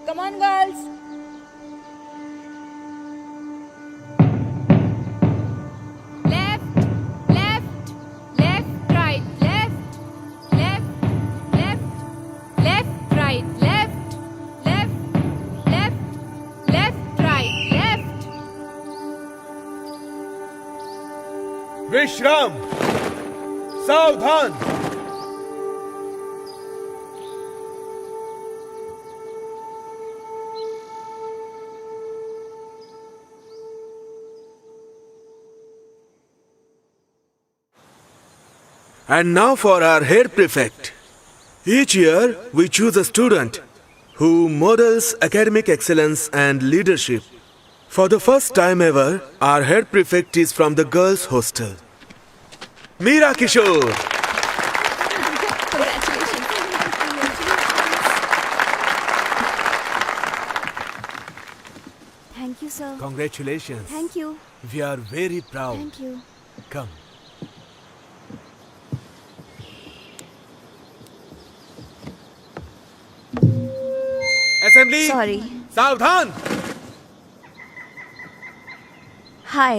Come on, girls. Left, left, left, right, left, left, left, left, right, left, left, left, left, right, left. विश्राम, सावधान। And now for our head prefect. Each year we choose a student who models academic excellence and leadership. For the first time ever, our head prefect is from the girls' hostel. Meera Kishore. Thank you, sir. Congratulations. Thank you. We are very proud. Thank you. Come. Assembly. Sorry. सावधान. हाय।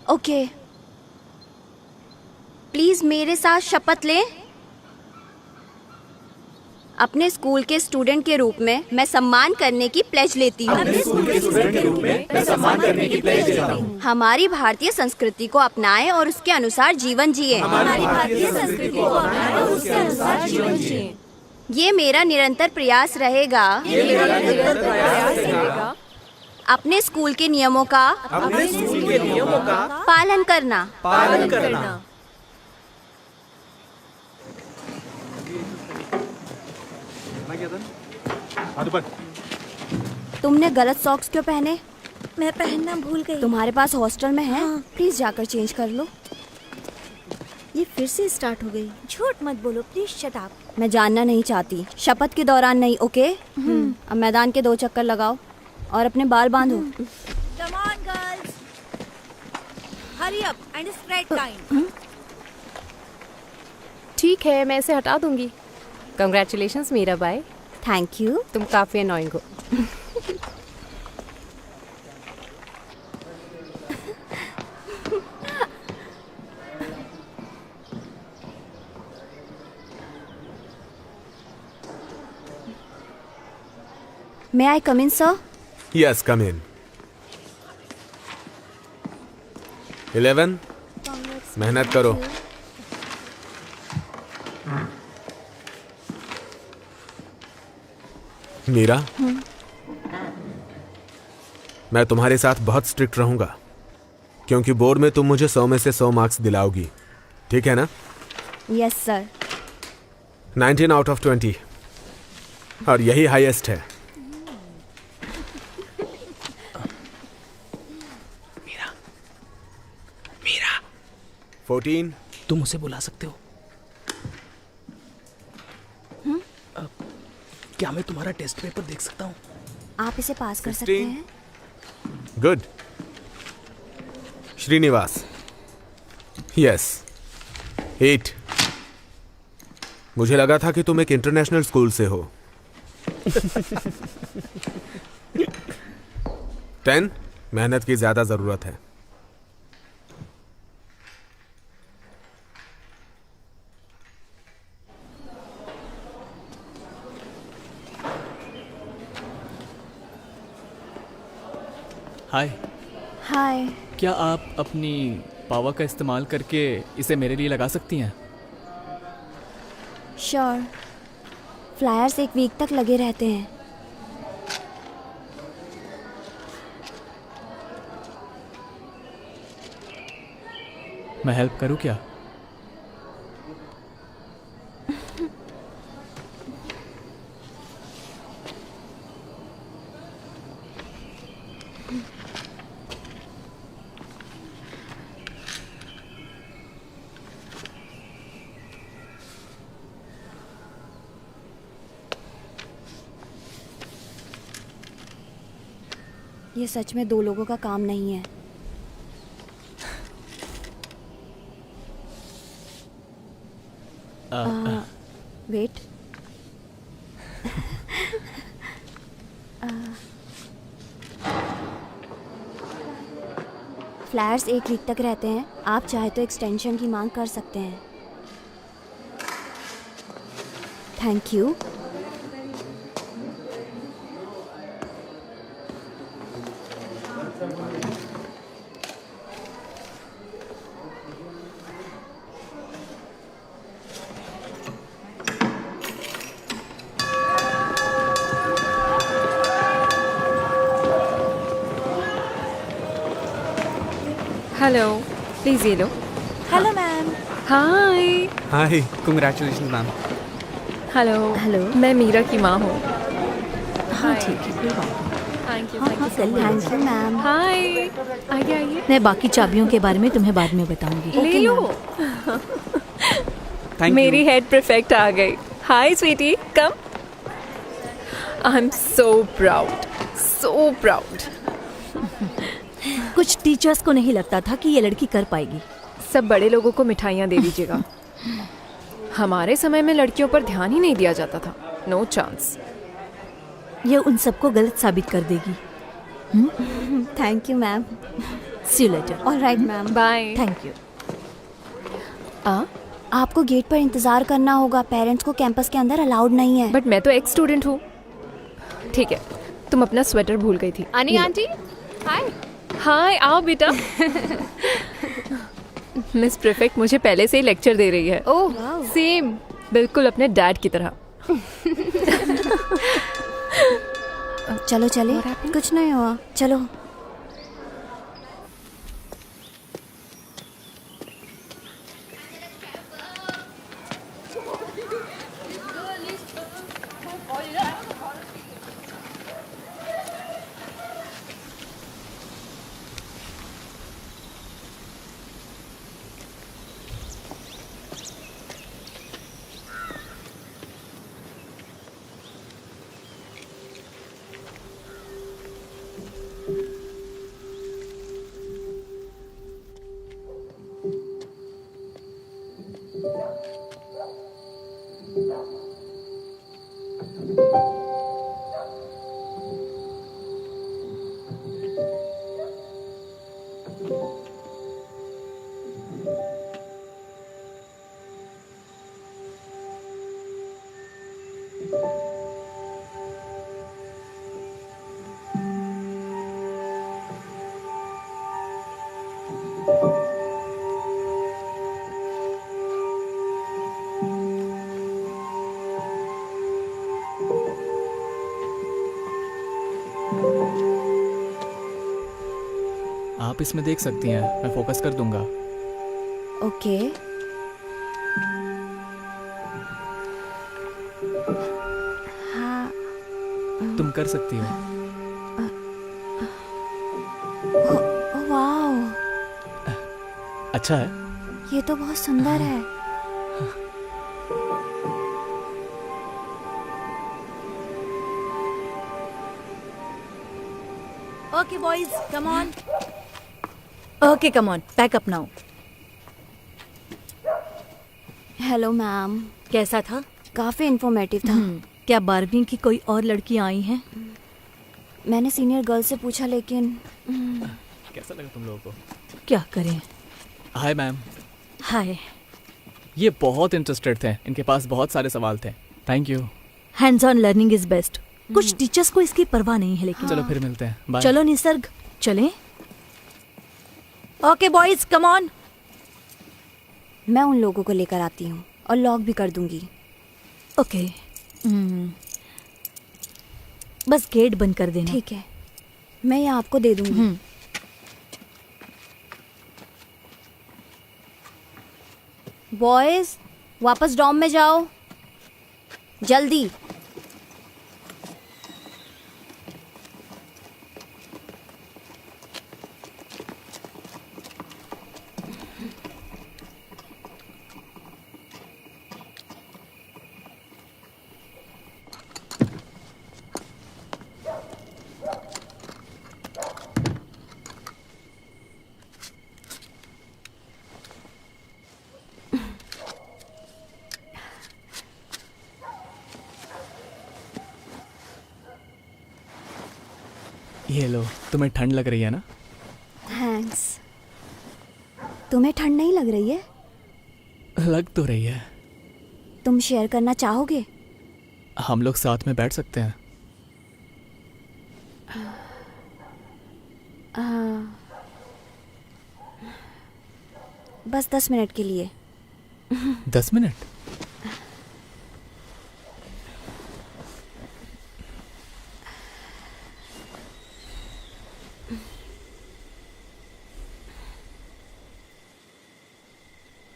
Okay. Please मेरे साथ शपथ लें। अपने school के student के रूप में मैं सम्मान करने की प्लेज लेती हूँ। हमारी भारतीय संस्कृति को अपनाएं और उसके अनुसार जीवन जिएं। ये मेरा निरंतर प्रयास रहेगा। अपने स्कूल के नियमों का पालन करना। तुमने गलत सॉक्स क्यों पहने? मैं पहनना भूल गई। तुम्हारे पास हॉस्टल में है? हाँ। प्लीज जाकर चेंज कर लो। ये फिर से स्टार्ट हो गई। झूठ मत बोलो प्लीज, शट अप। मैं जानना नहीं चाहती। शपथ के दौरान नहीं, ओके? अब मैदान के 2 चक्कर लगाओ और अपने बाल बांधो। Come on girls, hurry up and spread time. ठीक है, मैं इसे हटा दूंगी। Congratulations Meera Bai, thank you. तुम काफी अनोइंग हो। May I come in, sir? Yes, come in. 11. मेहनत करो। मीरा, मैं तुम्हारे साथ बहुत स्ट्रिक्ट रहूंगा क्योंकि बोर्ड में तुम मुझे 100 में से 100 मार्क्स दिलाओगी, ठीक है ना? Yes, sir. 19 आउट ऑफ 20 और यही हाईएस्ट है। 14. तुम उसे बुला सकते हो? क्या मैं तुम्हारा टेस्ट पेपर देख सकता हूँ? आप इसे पास कर सकते 16. हैं। गुड। श्रीनिवास। यस। 8. मुझे लगा था कि तुम एक इंटरनेशनल स्कूल से हो। 10. मेहनत की ज्यादा जरूरत है। हाय। हाय। क्या आप अपनी पावर का इस्तेमाल करके इसे मेरे लिए लगा सकती हैं? श्योर। फ्लायर्स 1 वीक तक लगे रहते हैं। मैं हेल्प करूँ क्या? ये सच में 2 लोगों का काम नहीं है। वेट। फ्लैट्स 1 वीक तक रहते हैं, आप चाहे तो एक्सटेंशन की मांग कर सकते हैं। Thank you. हेलो, प्लीज ये लो। Hello ma'am. Hi. Hi, congratulation ma'am. Hello. Hello. मैं मीरा की माँ हूँ। हाँ ठीक है, कोई बात थैंक यू, नहीं। Thank you ma'am. हाय, आइए आइए, मैं बाकी चाबियों के बारे में तुम्हें बाद में बताऊंगी। ले लो। थैंक मेरी हेड परफेक्ट आ गई। Hi sweetie, come. I am so proud, so proud. कुछ टीचर्स को नहीं लगता था कि ये लड़की कर पाएगी। सब बड़े लोगों को मिठाइयाँ दे दीजिएगा। हमारे समय में लड़कियों पर ध्यान ही नहीं दिया जाता था। No chance. ये उन सबको गलत साबित कर देगी। Thank you ma'am. See you later. All right ma'am. Bye. Thank you. आपको गेट पर इंतजार करना होगा, पेरेंट्स को कैंपस के अंदर अलाउड नहीं है। बट मैं तो एक्स स्टूडेंट हूँ। ठीक है, तुम अपना स्वेटर भूल गई थी। अनी ये लो। आंटी, हाय। हाय, आओ बेटा। मिस प्रीफेक्ट मुझे पहले से ही लेक्चर दे रही है। ओह, सेम। बिल्कुल अपने डैड की तरह। चलो चले, कुछ नहीं हुआ, चलो। आप इसमें देख सकती हैं, मैं फोकस कर दूंगा। ओके। हाँ। तुम कर सकती हो। वाओ, अच्छा है। ये तो बहुत सुंदर है। Okay boys, come on. Okay come on, pack up now. Hello ma'am. कैसा था? काफ़ी इंफॉर्मेटिव था। क्या 12वीं की कोई और लड़कियां आई हैं? मैंने सीनियर गर्ल से पूछा, लेकिन कैसा लगा तुम लोगों को? क्या करें। Hi ma'am. हाय। ये बहुत इंटरेस्टेड थे, इनके पास बहुत सारे सवाल थे। Thank you. Hands on learning is best. कुछ टीचर्स को इसकी परवाह नहीं है, लेकिन चलो फिर मिलते हैं। बाय। चलो निसर्ग, चलें। Okay boys, come on. मैं उन लोगों को लेकर आती हूँ और लॉक भी कर दूंगी। ओके। बस गेट बंद कर देना। ठीक है, मैं ये आपको दे दूंगी। बॉयज, वापस डॉम में जाओ, जल्दी। ये लो, तुम्हें ठंड लग रही है ना? थैंक्स। तुम्हें ठंड नहीं लग रही है? लग तो रही है। तुम शेयर करना चाहोगे? हम लोग साथ में बैठ सकते हैं। बस 10 मिनट के लिए। 10 मिनट?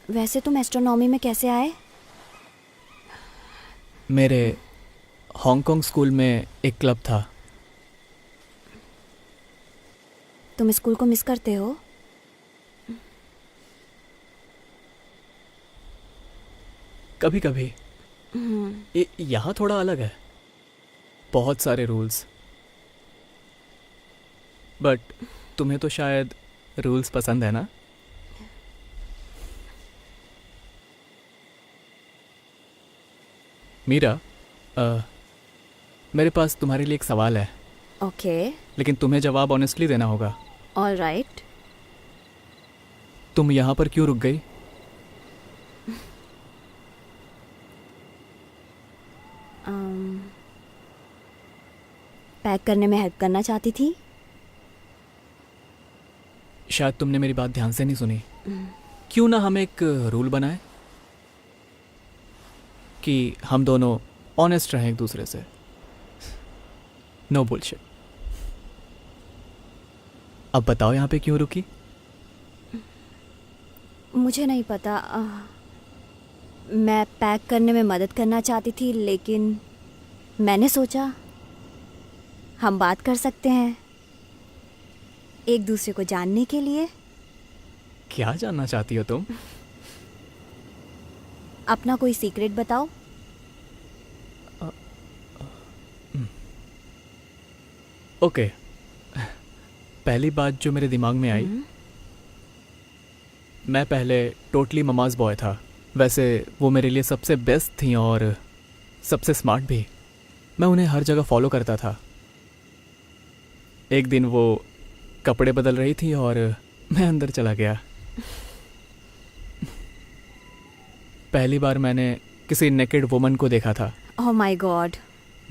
वैसे तुम एस्ट्रोनॉमी में कैसे आए? मेरे हांगकांग स्कूल में एक क्लब था। तुम स्कूल को मिस करते हो? कभी कभी। यहाँ थोड़ा अलग है, बहुत सारे रूल्स। बट तुम्हें तो शायद रूल्स पसंद है ना? मीरा, मेरे पास तुम्हारे लिए एक सवाल है, ओके, लेकिन तुम्हें जवाब ऑनेस्टली देना होगा। All right. तुम यहाँ पर क्यों रुक गई? पैक करने में हेल्प करना चाहती थी। शायद तुमने मेरी बात ध्यान से नहीं सुनी। क्यों ना हम एक रूल बनाए कि हम दोनों ऑनेस्ट रहें एक दूसरे से। No bullshit. अब बताओ यहाँ पे क्यों रुकी? मुझे नहीं पता। मैं पैक करने में मदद करना चाहती थी, लेकिन मैंने सोचा हम बात कर सकते हैं एक दूसरे को जानने के लिए। क्या जानना चाहती हो तुम? अपना कोई सीक्रेट बताओ। ओके, पहली बात जो मेरे दिमाग में आई, मैं पहले टोटली ममाज बॉय था। वैसे वो मेरे लिए सबसे बेस्ट थी और सबसे स्मार्ट भी। मैं उन्हें हर जगह फॉलो करता था। एक दिन वो कपड़े बदल रही थी और मैं अंदर चला गया। पहली बार मैंने किसी नेकेड वुमन को देखा था। Oh my God.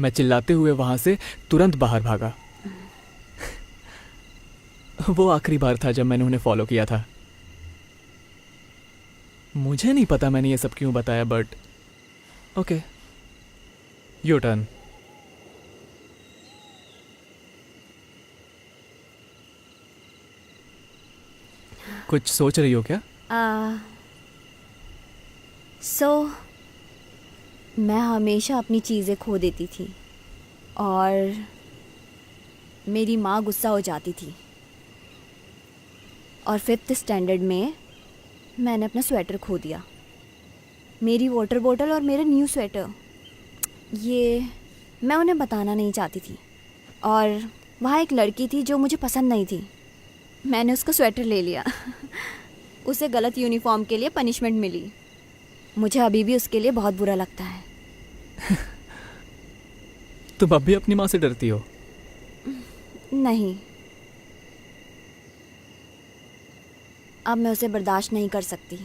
मैं चिल्लाते हुए वहां से तुरंत बाहर भागा। वो आखिरी बार था जब मैंने उन्हें फॉलो किया था। मुझे नहीं पता मैंने ये सब क्यों बताया, बट ओके, योर टर्न। कुछ सोच रही हो क्या? मैं हमेशा अपनी चीज़ें खो देती थी और मेरी माँ गुस्सा हो जाती थी। और 5th स्टैंडर्ड में मैंने अपना स्वेटर खो दिया, मेरी वाटर बोतल और मेरा न्यू स्वेटर। ये मैं उन्हें बताना नहीं चाहती थी। और वहाँ एक लड़की थी जो मुझे पसंद नहीं थी। मैंने उसका स्वेटर ले लिया। उसे गलत यूनिफॉर्म के लिए पनिशमेंट मिली। मुझे अभी भी उसके लिए बहुत बुरा लगता है। तुम अब भी अपनी माँ से डरती हो? नहीं, अब मैं उसे बर्दाश्त नहीं कर सकती।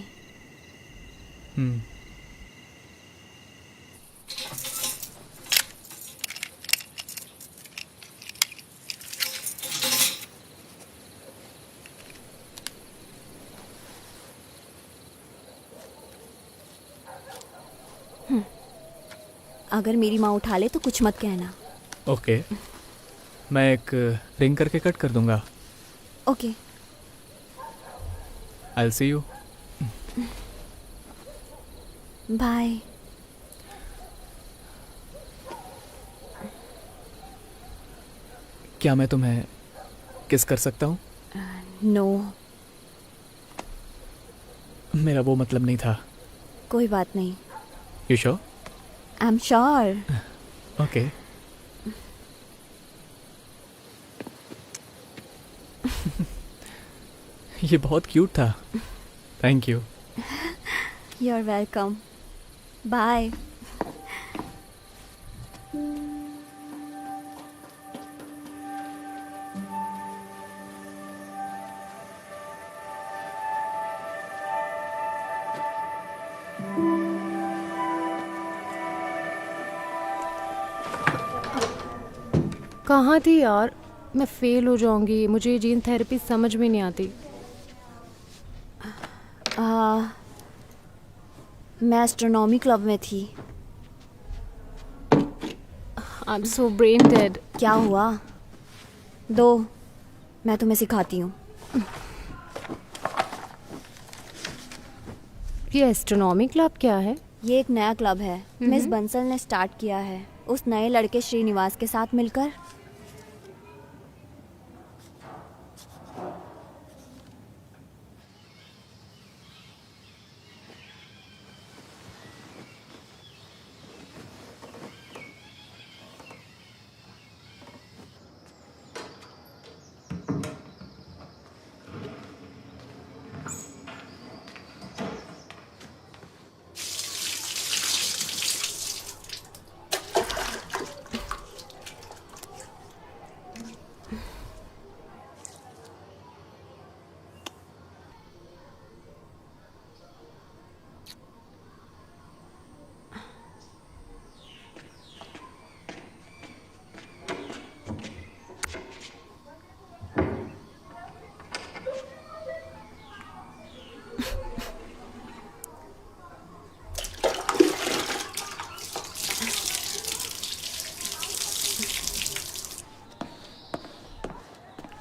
अगर मेरी माँ उठा ले तो कुछ मत कहना। ओके, मैं एक रिंग करके कट कर दूंगा। Okay. I'll see you. Bye. क्या मैं तुम्हें किस कर सकता हूँ? नो, मेरा वो मतलब नहीं था। कोई बात नहीं। You sure? I am sure. Okay. ये बहुत क्यूट था। Thank you. You are welcome. Bye. कहाँ थी यार? मैं फेल हो जाऊंगी, मुझे ये जीन थेरेपी समझ में नहीं आती। मैं एस्ट्रोनॉमी क्लब में थी। आई एम सो ब्रेन डेड। क्या हुआ? दो, मैं तुम्हें सिखाती हूँ। ये एस्ट्रोनॉमी क्लब क्या है? ये एक नया क्लब है, मिस बंसल ने स्टार्ट किया है उस नए लड़के श्रीनिवास के साथ मिलकर।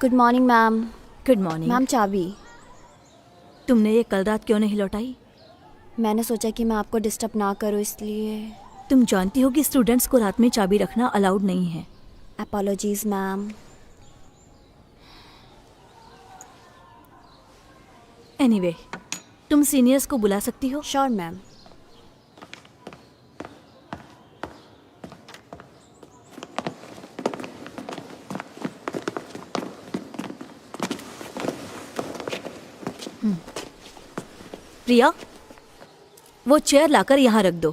Good morning ma'am. Good morning. Ma'am चाबी। तुमने ये कल रात क्यों नहीं लौटाई? मैंने सोचा कि मैं आपको डिस्टर्ब ना करूँ इसलिए। तुम जानती हो कि स्टूडेंट्स को रात में चाबी रखना अलाउड नहीं है। Apologies ma'am. एनीवे, तुम सीनियर्स को बुला सकती हो। Sure ma'am. प्रिया, वो चेयर लाकर यहाँ रख दो।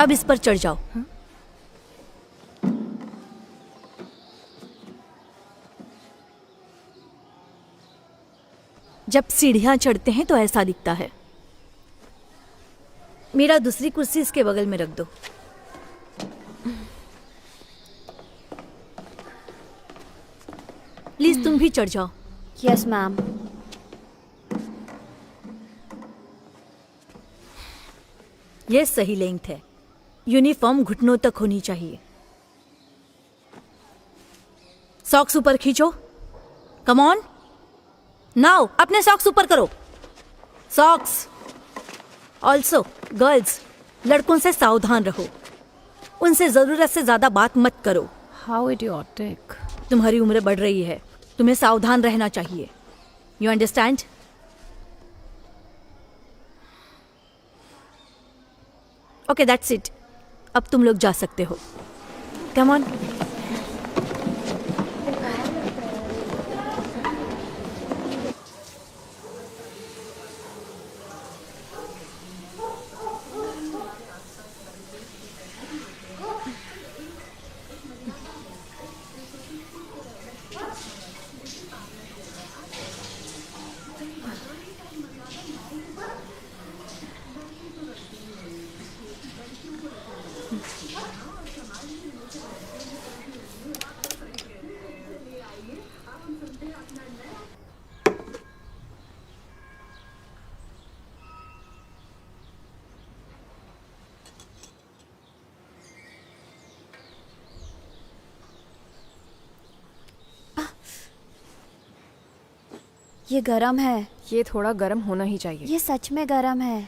अब इस पर चढ़ जाओ। जब सीढ़ियां चढ़ते हैं तो ऐसा दिखता है। मेरा दूसरी कुर्सी इसके बगल में रख दो। प्लीज तुम भी चढ़ जाओ। Yes ma'am. यह सही लेंथ है। यूनिफॉर्म घुटनों तक होनी चाहिए। सॉक्स ऊपर खींचो। कम ऑन नाउ, अपने सॉक्स ऊपर करो। सॉक्स। ऑल्सो गर्ल्स, लड़कों से सावधान रहो। उनसे जरूरत से ज्यादा बात मत करो। How idiotic. तुम्हारी उम्र बढ़ रही है, तुम्हें सावधान रहना चाहिए। You understand? Okay, that's it. अब तुम लोग जा सकते हो। Come on. ये गरम है। ये थोड़ा गर्म होना ही चाहिए। ये सच में गरम है।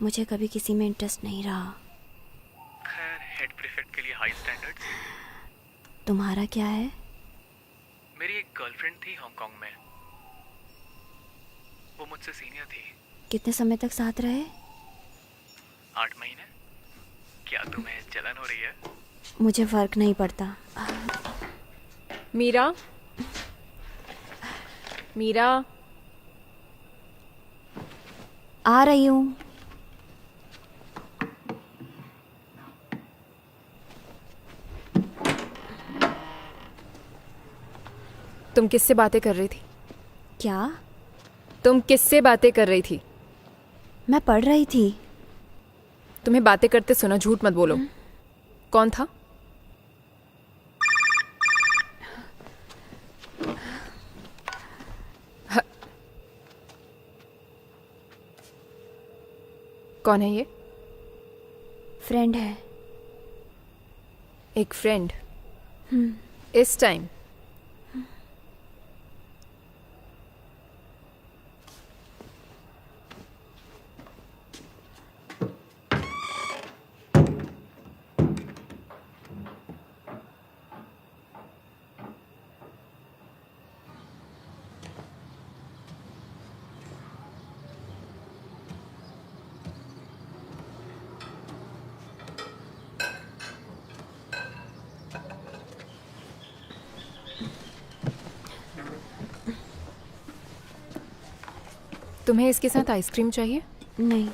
मुझे कभी किसी में इंटरेस्ट नहीं रहा। खैर हेड प्रीफेक्ट के लिए हाई स्टैंडर्ड्स। तुम्हारा क्या है? मेरी एक गर्लफ्रेंड थी हांगकांग में। वो मुझसे सीनियर थी। कितने समय तक साथ रहे? 8 महीने। क्या तुम्हें जलन हो रही है? मुझे फर्क नहीं पड़ता। मीरा, मीरा, आ रही हूँ। तुम किससे बातें कर रही थी? क्या? तुम किससे बातें कर रही थी? मैं पढ़ रही थी। तुम्हें बातें करते सुना, झूठ मत बोलो। कौन था? कौन है ये? फ्रेंड है। एक फ्रेंड? इस टाइम? तुम्हें इसके साथ आइसक्रीम चाहिए? नहीं।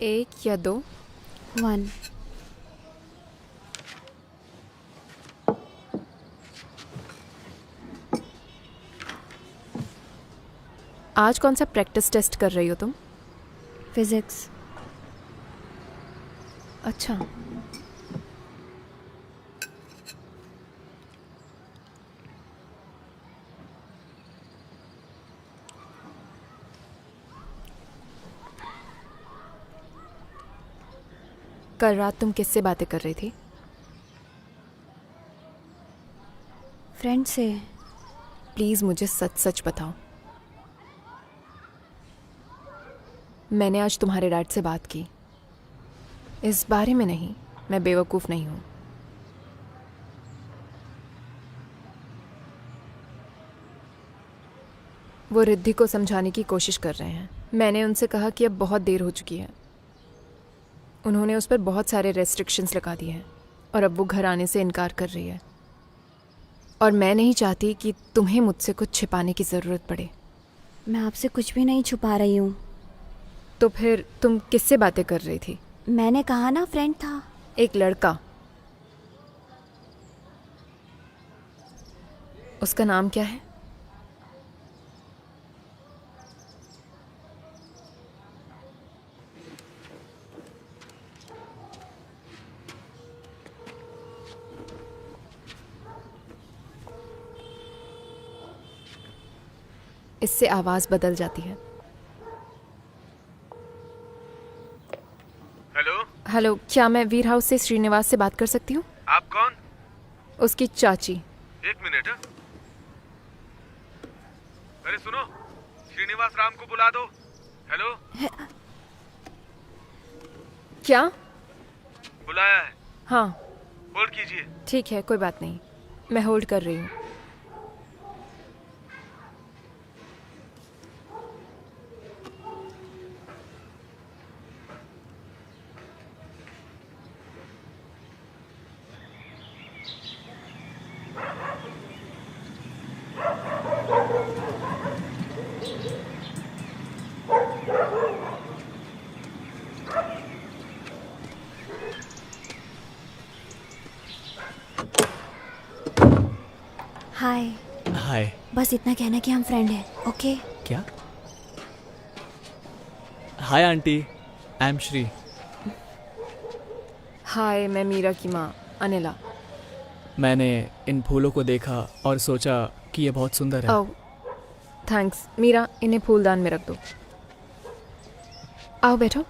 1 या 2? 1। आज कौन सा प्रैक्टिस टेस्ट कर रही हो तुम? फिजिक्स। अच्छा। कल रात तुम किससे बातें कर रही थी? फ्रेंड से। प्लीज मुझे सच सच बताओ। मैंने आज तुम्हारे डैड से बात की। इस बारे में नहीं, मैं बेवकूफ़ नहीं हूं। वो रिद्धि को समझाने की कोशिश कर रहे हैं। मैंने उनसे कहा कि अब बहुत देर हो चुकी है। उन्होंने उस पर बहुत सारे रेस्ट्रिक्शंस लगा दिए हैं और अब वो घर आने से इनकार कर रही है। और मैं नहीं चाहती कि तुम्हें मुझसे कुछ छिपाने की ज़रूरत पड़े। मैं आपसे कुछ भी नहीं छुपा रही हूँ। तो फिर तुम किससे बातें कर रही थी? मैंने कहा ना, फ्रेंड था। एक लड़का। उसका नाम क्या है? इससे आवाज बदल जाती है। हेलो, हेलो, क्या मैं वीर हाउस से श्रीनिवास से बात कर सकती हूँ? आप कौन? उसकी चाची। 1 मिनट। अरे सुनो, श्रीनिवास राम को बुला दो। हेलो, क्या? बुलाया है, हाँ होल्ड कीजिए। ठीक है, कोई बात नहीं, मैं होल्ड कर रही हूँ। हाय। हाय। बस इतना कहना कि हम फ्रेंड हैं, ओके? क्या? Hi aunty, I am Shri. Hi, मैं मीरा की माँ अनिला। मैंने इन फूलों को देखा और सोचा कि ये बहुत सुंदर है। ओह थैंक्स। मीरा, इन्हें फूलदान में रख दो। आओ बैठो।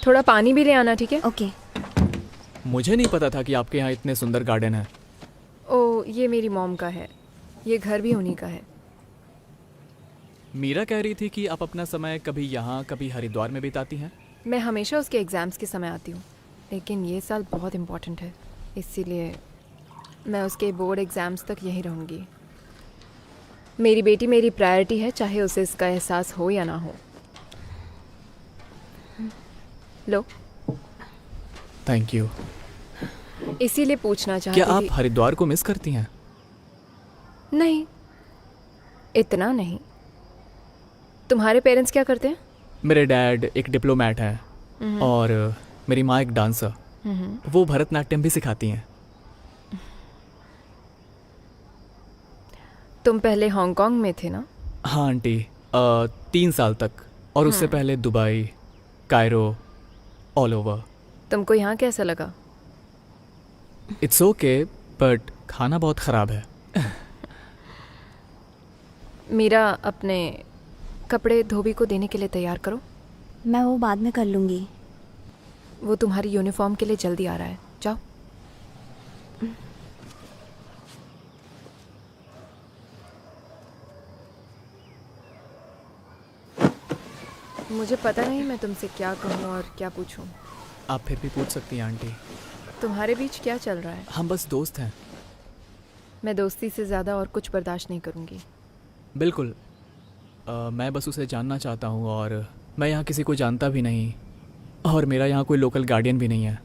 थोड़ा पानी भी ले आना, ठीक है? ओके। मुझे नहीं पता था कि आपके यहाँ इतने सुंदर गार्डन है। ओह, ये मेरी मॉम का है। ये घर भी उन्हीं का है। मीरा कह रही थी कि आप अपना समय कभी यहाँ कभी हरिद्वार में बिताती हैं। मैं हमेशा उसके एग्ज़ाम्स के समय आती हूँ, लेकिन ये साल बहुत इम्पोर्टेंट है, इसीलिए मैं उसके बोर्ड एग्ज़ाम्स तक यहीं रहूँगी। मेरी बेटी मेरी प्रायोरिटी है, चाहे उसे इसका एहसास हो या ना हो। लो, थैंक यू। इसीलिए पूछना क्या चाहती आप थी। हरिद्वार को मिस करती हैं? नहीं, इतना नहीं। तुम्हारे पेरेंट्स क्या करते हैं? मेरे डैड एक डिप्लोमेट हैं और मेरी माँ एक डांसर। वो भरतनाट्यम भी सिखाती हैं। तुम पहले हांगकांग में थे ना? हाँ आंटी, 3 साल तक, और उससे पहले दुबई, कायरो, ऑल ओवर। तुमको यहाँ कैसा लगा? इट्स ओके, बट खाना बहुत ख़राब है। मीरा, अपने कपड़े धोबी को देने के लिए तैयार करो। मैं वो बाद में कर लूँगी। वो तुम्हारी यूनिफॉर्म के लिए जल्दी आ रहा है, जाओ। मुझे पता नहीं मैं तुमसे क्या कहूँ और क्या पूछूँ। आप फिर भी पूछ सकती हैं आंटी। तुम्हारे बीच क्या चल रहा है? हम बस दोस्त हैं। मैं दोस्ती से ज़्यादा और कुछ बर्दाश्त नहीं करूँगी। बिल्कुल। मैं बस उसे जानना चाहता हूँ, और मैं यहाँ किसी को जानता भी नहीं, और मेरा यहाँ कोई लोकल गार्डियन भी नहीं है।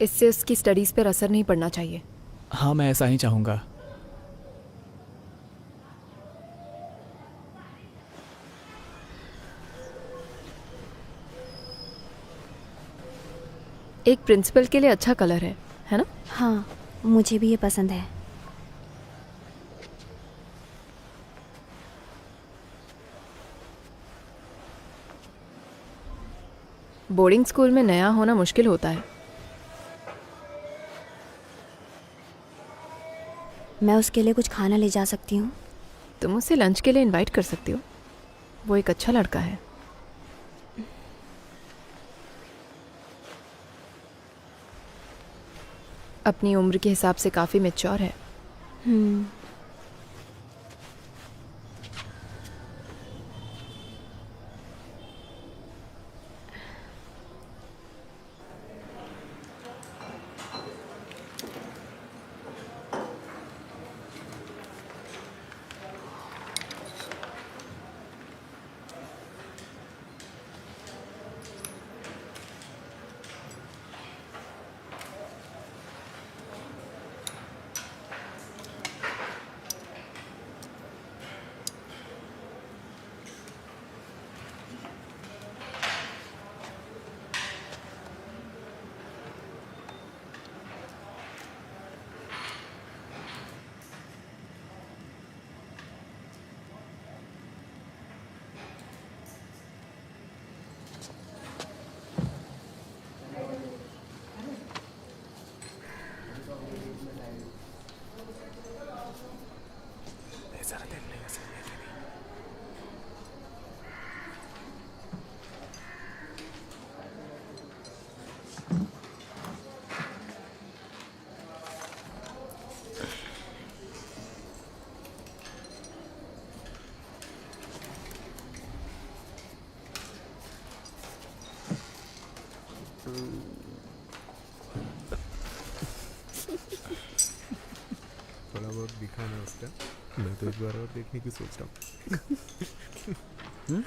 इससे उसकी स्टडीज़ पर असर नहीं पड़ना चाहिए। हाँ, मैं ऐसा ही चाहूँगा। एक प्रिंसिपल के लिए अच्छा कलर है ना? हाँ, मुझे भी ये पसंद है। बोर्डिंग स्कूल में नया होना मुश्किल होता है। मैं उसके लिए कुछ खाना ले जा सकती हूँ? तुम उसे लंच के लिए इनवाइट कर सकती हो। वो एक अच्छा लड़का है। अपनी उम्र के हिसाब से काफ़ी मैच्योर है। थोड़ा बहुत दिखा ना उसका। मैं तो एक बार और देखने की सोच रहा हूँ।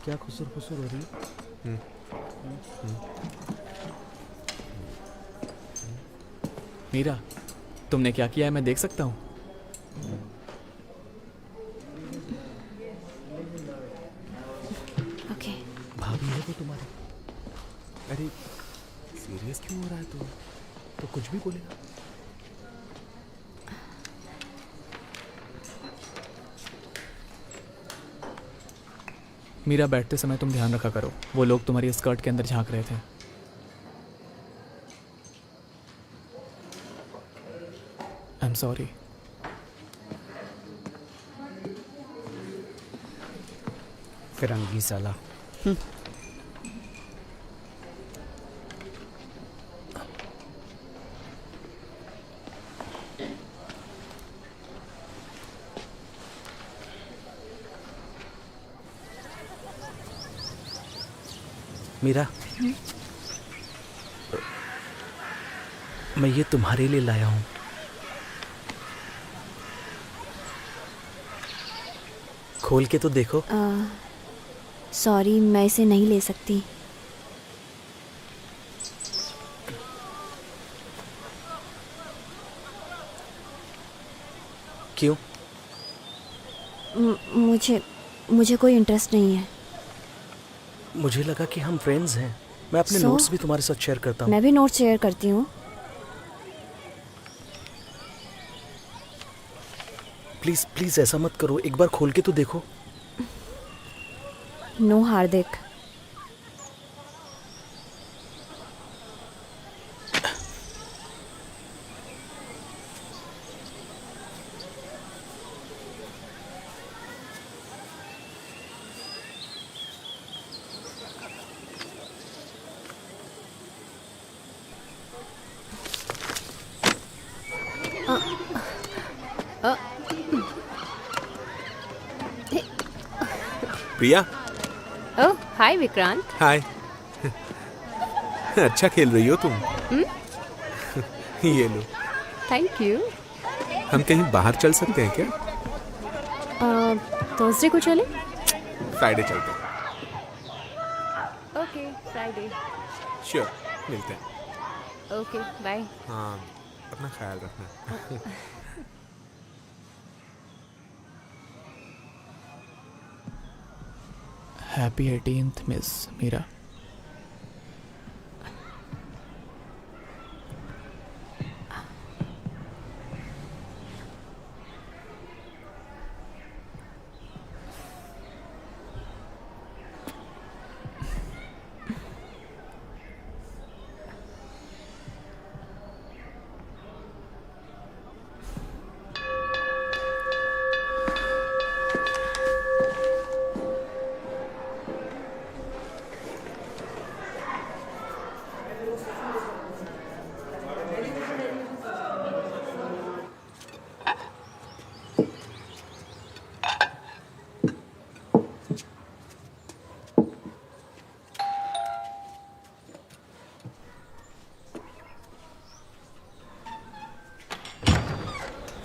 क्या खुसर खुसर हो रही है? मीरा, तुमने क्या किया है, मैं देख सकता हूँ? ओके। भाभी है वो तुम्हारी? अरे सीरियस क्यों हो रहा है तू? तो कुछ भी बोलेगा। मीरा, बैठते समय तुम ध्यान रखा करो, वो लोग तुम्हारी स्कर्ट के अंदर झांक रहे थे। I am sorry. फिरंगी साला। मीरा, मैं ये तुम्हारे लिए लाया हूँ। खोल के तो देखो। सॉरी, मैं इसे नहीं ले सकती। क्यों? मुझे कोई इंटरेस्ट नहीं है। मुझे लगा कि हम फ्रेंड्स हैं। मैं अपने So? नोट्स भी तुम्हारे साथ शेयर करता हूँ। मैं भी नोट शेयर करती हूँ। प्लीज प्लीज ऐसा मत करो, एक बार खोल के तो देखो। नो हार्दिक। प्रिया, ओह हाय विक्रांत। हाय। अच्छा खेल रही हो तुम। ये लो। Thank you. हम कहीं बाहर चल सकते हैं क्या? थर्सडे को चले? फ्राइडे चलते हैं। Okay Friday. श्योर, मिलते हैं। Okay bye. हाँ, अपना ख्याल रखना। Happy 18th miss Meera.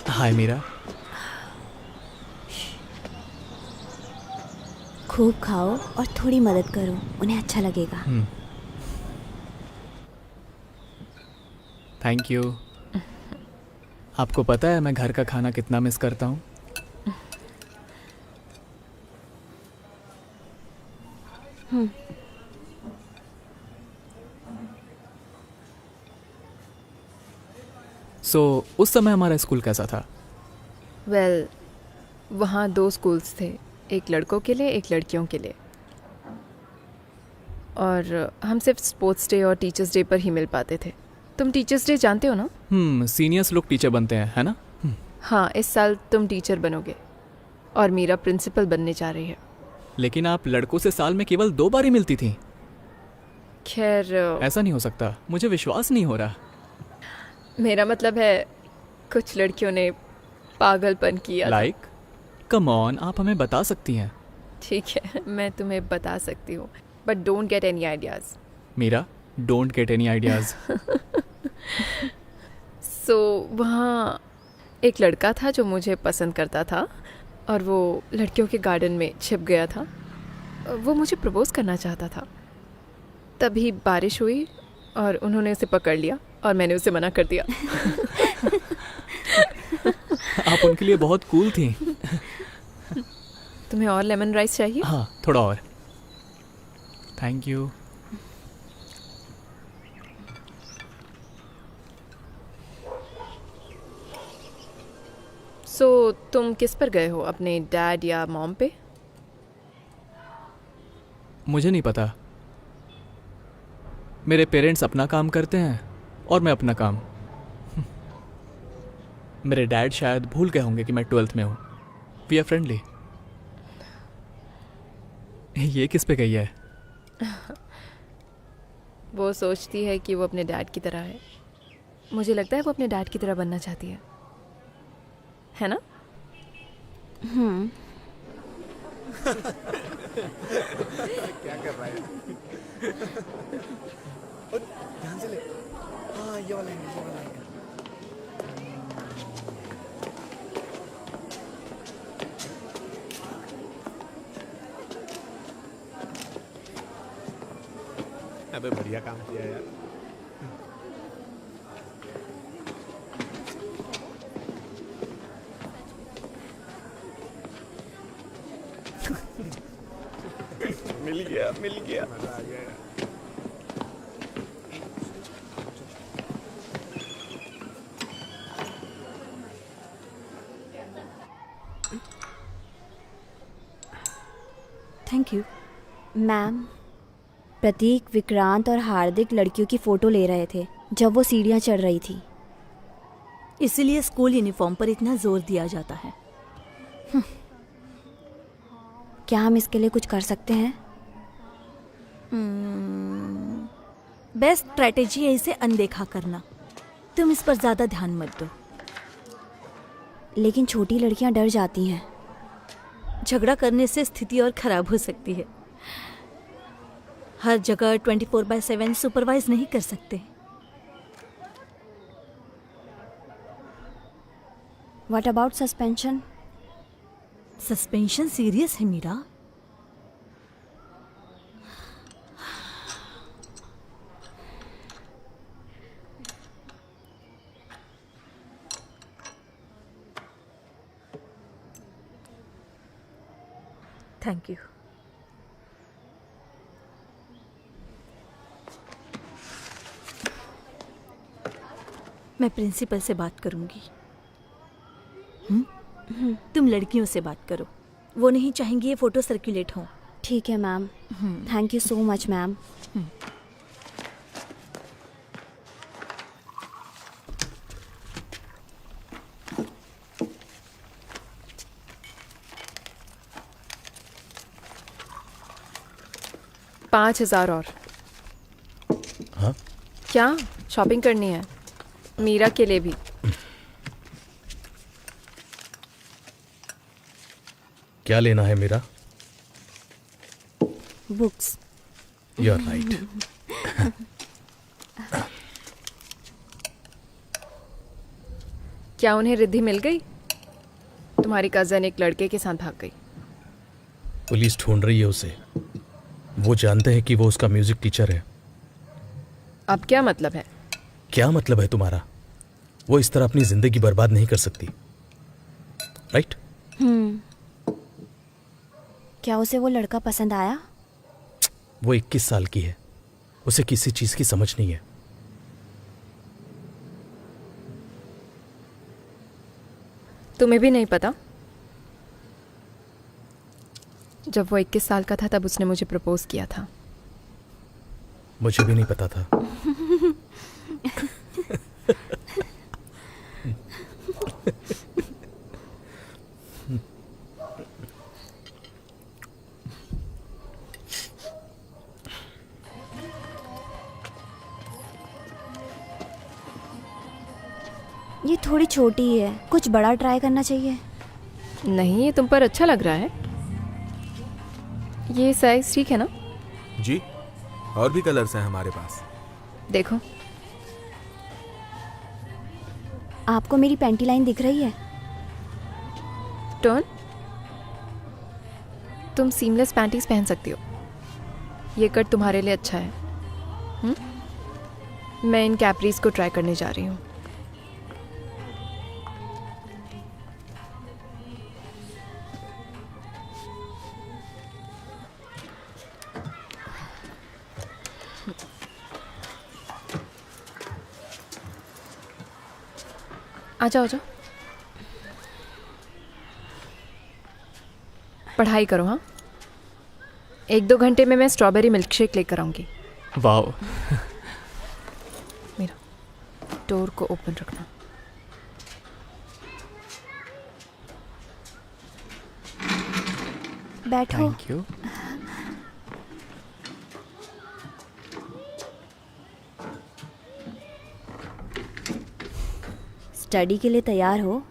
Hi Meera. खूब खाओ और थोड़ी मदद करो, उन्हें अच्छा लगेगा। Thank you. आपको पता है मैं घर का खाना कितना मिस करता हूँ। सो उस समय हमारा स्कूल कैसा था? वेल, वहाँ 2 स्कूल्स थे, एक लड़कों के लिए एक लड़कियों के लिए। और हम सिर्फ स्पोर्ट्स डे और टीचर्स डे पर ही मिल पाते थे। तुम टीचर्स डे जानते हो ना? सीनियर्स लोग टीचर बनते हैं, है ना? हाँ, इस साल तुम टीचर बनोगे और मीरा प्रिंसिपल बनने जा रही है। लेकिन आप लड़कों से साल में केवल 2 बार ही मिलती थी। खैर, ऐसा नहीं हो सकता, मुझे विश्वास नहीं हो रहा। मेरा मतलब है कुछ लड़कियों ने पागलपन किया। लाइक कम ऑन, आप हमें बता सकती हैं। ठीक है, मैं तुम्हें बता सकती हूँ, but don't get any ideas. Meera, don't get any ideas. So वहाँ एक लड़का था जो मुझे पसंद करता था और वो लड़कियों के गार्डन में छिप गया था। वो मुझे प्रपोज करना चाहता था। तभी बारिश हुई और उन्होंने उसे पकड़ लिया और मैंने उसे मना कर दिया। आप उनके लिए बहुत कूल थी। तुम्हें और लेमन राइस चाहिए? हाँ, थोड़ा और। Thank you. सो तुम किस पर गए हो, अपने डैड या मॉम पे? मुझे नहीं पता। मेरे पेरेंट्स अपना काम करते हैं और मैं अपना काम। मेरे डैड शायद भूल गए होंगे कि मैं 12th में हूँ। We are friendly. ये किस पे गई है? वो सोचती है कि वो अपने डैड की तरह है। मुझे लगता है वो अपने डैड की तरह बनना चाहती है ना? क्या कर रहा है? और ध्यान से ले। हाँ ये वाला एंगल, ये वाला एंगल। अबे बढ़िया काम किया यार। मिल गया मजा आ गया यार। Thank you. मैम, प्रतीक, विक्रांत और हार्दिक लड़कियों की फ़ोटो ले रहे थे जब वो सीढ़ियाँ चढ़ रही थी। इसीलिए स्कूल यूनिफॉर्म पर इतना जोर दिया जाता है। क्या हम इसके लिए कुछ कर सकते हैं? बेस्ट स्ट्रैटेजी है इसे अनदेखा करना। तुम इस पर ज़्यादा ध्यान मत दो। लेकिन छोटी लड़कियां डर जाती हैं। झगड़ा करने से स्थिति और खराब हो सकती है। हर जगह 24/7 सुपरवाइज नहीं कर सकते। What about suspension? Suspension serious है मीरा। Thank you. मैं प्रिंसिपल से बात करूंगी। तुम लड़कियों से बात करो, वो नहीं चाहेंगी ये फोटो सर्कुलेट हो। ठीक है ma'am. Thank you so much ma'am. $5,000 और। हाँ? क्या शॉपिंग करनी है? मीरा के लिए भी। क्या लेना है मेरा? बुक्स। You are right. क्या उन्हें रिद्धि मिल गई? तुम्हारी कजन एक लड़के के साथ भाग गई। पुलिस ढूंढ रही है उसे। वो जानते हैं कि वो उसका म्यूजिक टीचर है। अब क्या मतलब है? क्या मतलब है तुम्हारा? वो इस तरह अपनी जिंदगी बर्बाद नहीं कर सकती, राइट? क्या उसे वो लड़का पसंद आया? वो 21 साल की है, उसे किसी चीज की समझ नहीं है। तुम्हें भी नहीं पता? जब वो 21 साल का था तब उसने मुझे प्रपोज किया था। मुझे भी नहीं पता था। ये थोड़ी छोटी है, कुछ बड़ा ट्राई करना चाहिए। नहीं, ये तुम पर अच्छा लग रहा है। ये साइज ठीक है ना? जी, और भी कलर्स हैं हमारे पास। देखो। आपको मेरी पैंटी लाइन दिख रही है? टर्न। तुम सीमलेस पैंटीज पहन सकती हो। ये कट तुम्हारे लिए अच्छा है। मैं इन कैप्रीज को ट्राई करने जा रही हूँ। आ जाओ, आ जाओ। पढ़ाई करो। हाँ, 1-2 घंटे में मैं स्ट्रॉबेरी मिल्क शेक लेकर आऊंगी। वाओ। मेरा डोर को ओपन रखना। बैठो। Thank you. स्टडी के लिए तैयार हो?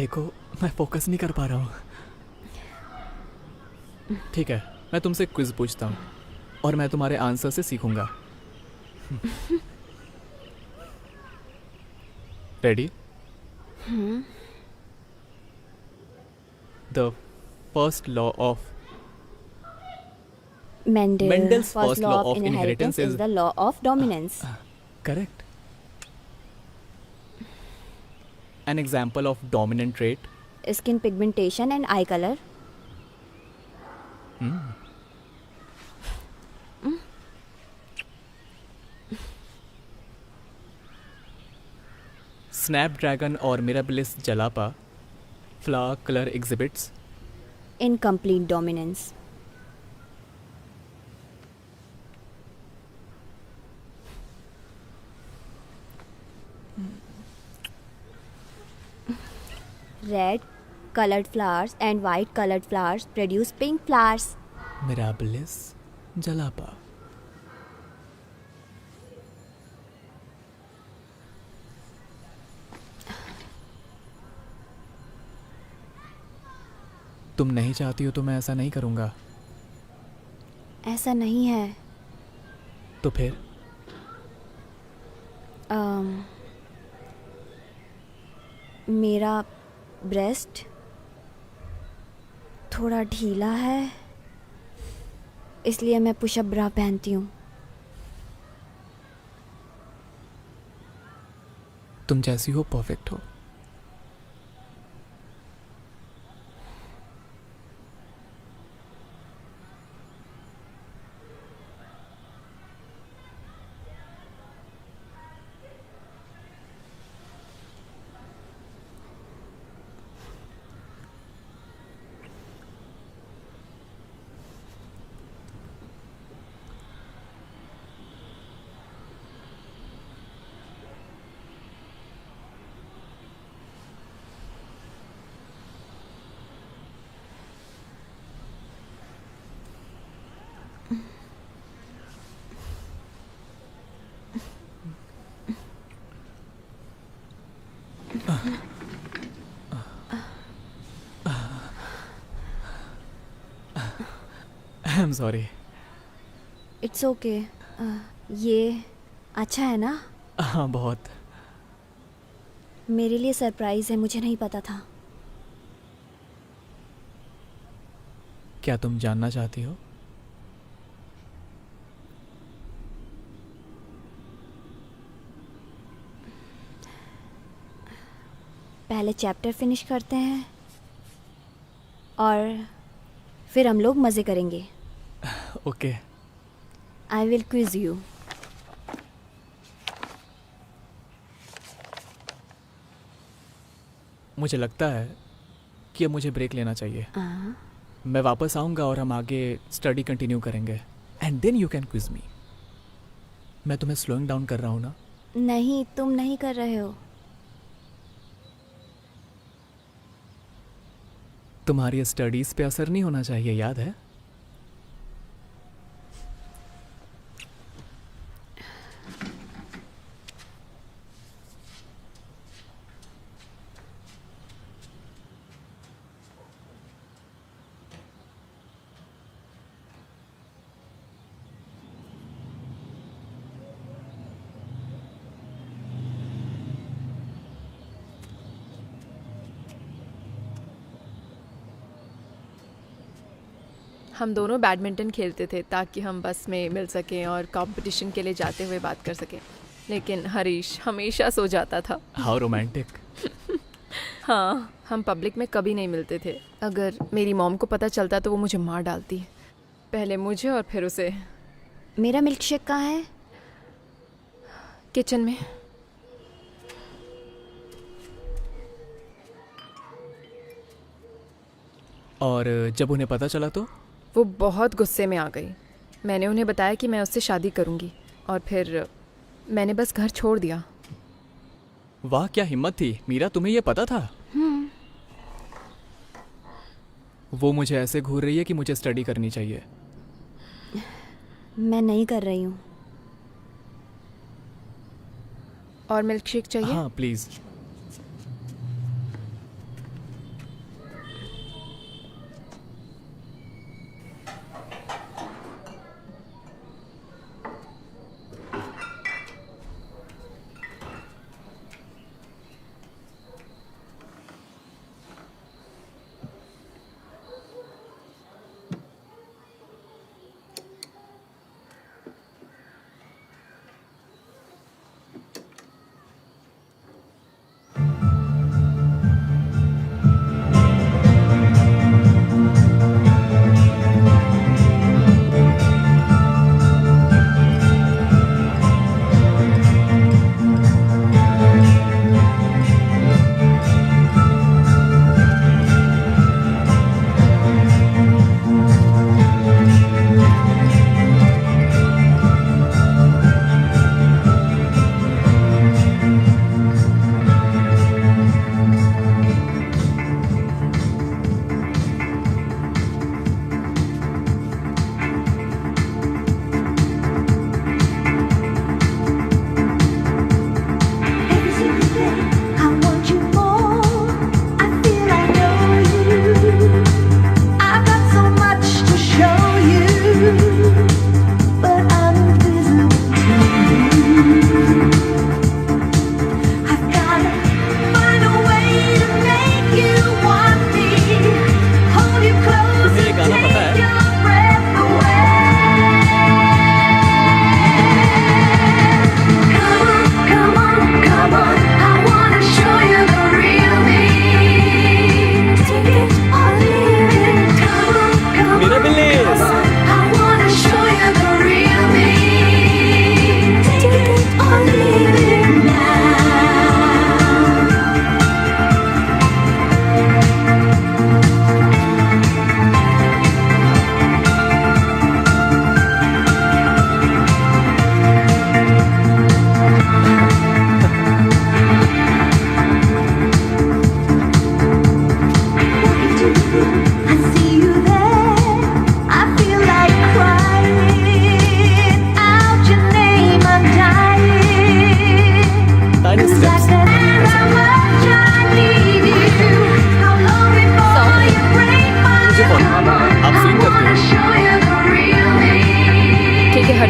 देखो मैं फोकस नहीं कर पा रहा हूँ। ठीक है, मैं तुमसे क्विज पूछता हूँ और मैं तुम्हारे आंसर से सीखूंगा। Ready? The first law of Mendel's first first law of inheritance is the law of dominance. Correct. An example of dominant trait? Skin pigmentation and eye color. Snapdragon और Mirabilis jalapa flower colour exhibits? Incomplete dominance. Red colored flowers and white colored flowers produce pink flowers. Mirabilis जलापा। तुम नहीं चाहती हो तो मैं ऐसा नहीं करूंगा। ऐसा नहीं है। तो फिर? मेरा ब्रेस्ट थोड़ा ढीला है, इसलिए मैं पुशअप ब्रा पहनती हूँ। तुम जैसी हो परफेक्ट हो। I am sorry. It's okay. ये अच्छा है ना? हाँ बहुत। मेरे लिए सरप्राइज है, मुझे नहीं पता था। क्या तुम जानना चाहती हो? पहले चैप्टर फिनिश करते हैं और फिर हम लोग मज़े करेंगे। Okay. I will quiz you. मुझे लगता है कि अब मुझे ब्रेक लेना चाहिए। मैं वापस आऊँगा और हम आगे स्टडी कंटिन्यू करेंगे and then you can quiz me. मैं तुम्हें स्लोइंग डाउन कर रहा हूँ ना? नहीं, तुम नहीं कर रहे हो। तुम्हारी स्टडीज़ पे असर नहीं होना चाहिए, याद है? हम दोनों बैडमिंटन खेलते थे ताकि हम बस में मिल सकें और कंपटीशन के लिए जाते हुए बात कर सकें, लेकिन हरीश हमेशा सो जाता था। How romantic. हाँ, हम पब्लिक में कभी नहीं मिलते थे। अगर मेरी मॉम को पता चलता तो वो मुझे मार डालती, पहले मुझे और फिर उसे। मेरा मिल्क शेक कहाँ है? किचन में। और जब उन्हें पता चला तो? वो बहुत गुस्से में आ गई। मैंने उन्हें बताया कि मैं उससे शादी करूंगी और फिर मैंने बस घर छोड़ दिया। वाह क्या हिम्मत थी मीरा, तुम्हें यह पता था? वो मुझे ऐसे घूर रही है कि मुझे स्टडी करनी चाहिए। मैं नहीं कर रही हूँ। और मिल्क शेक चाहिए? हाँ प्लीज़।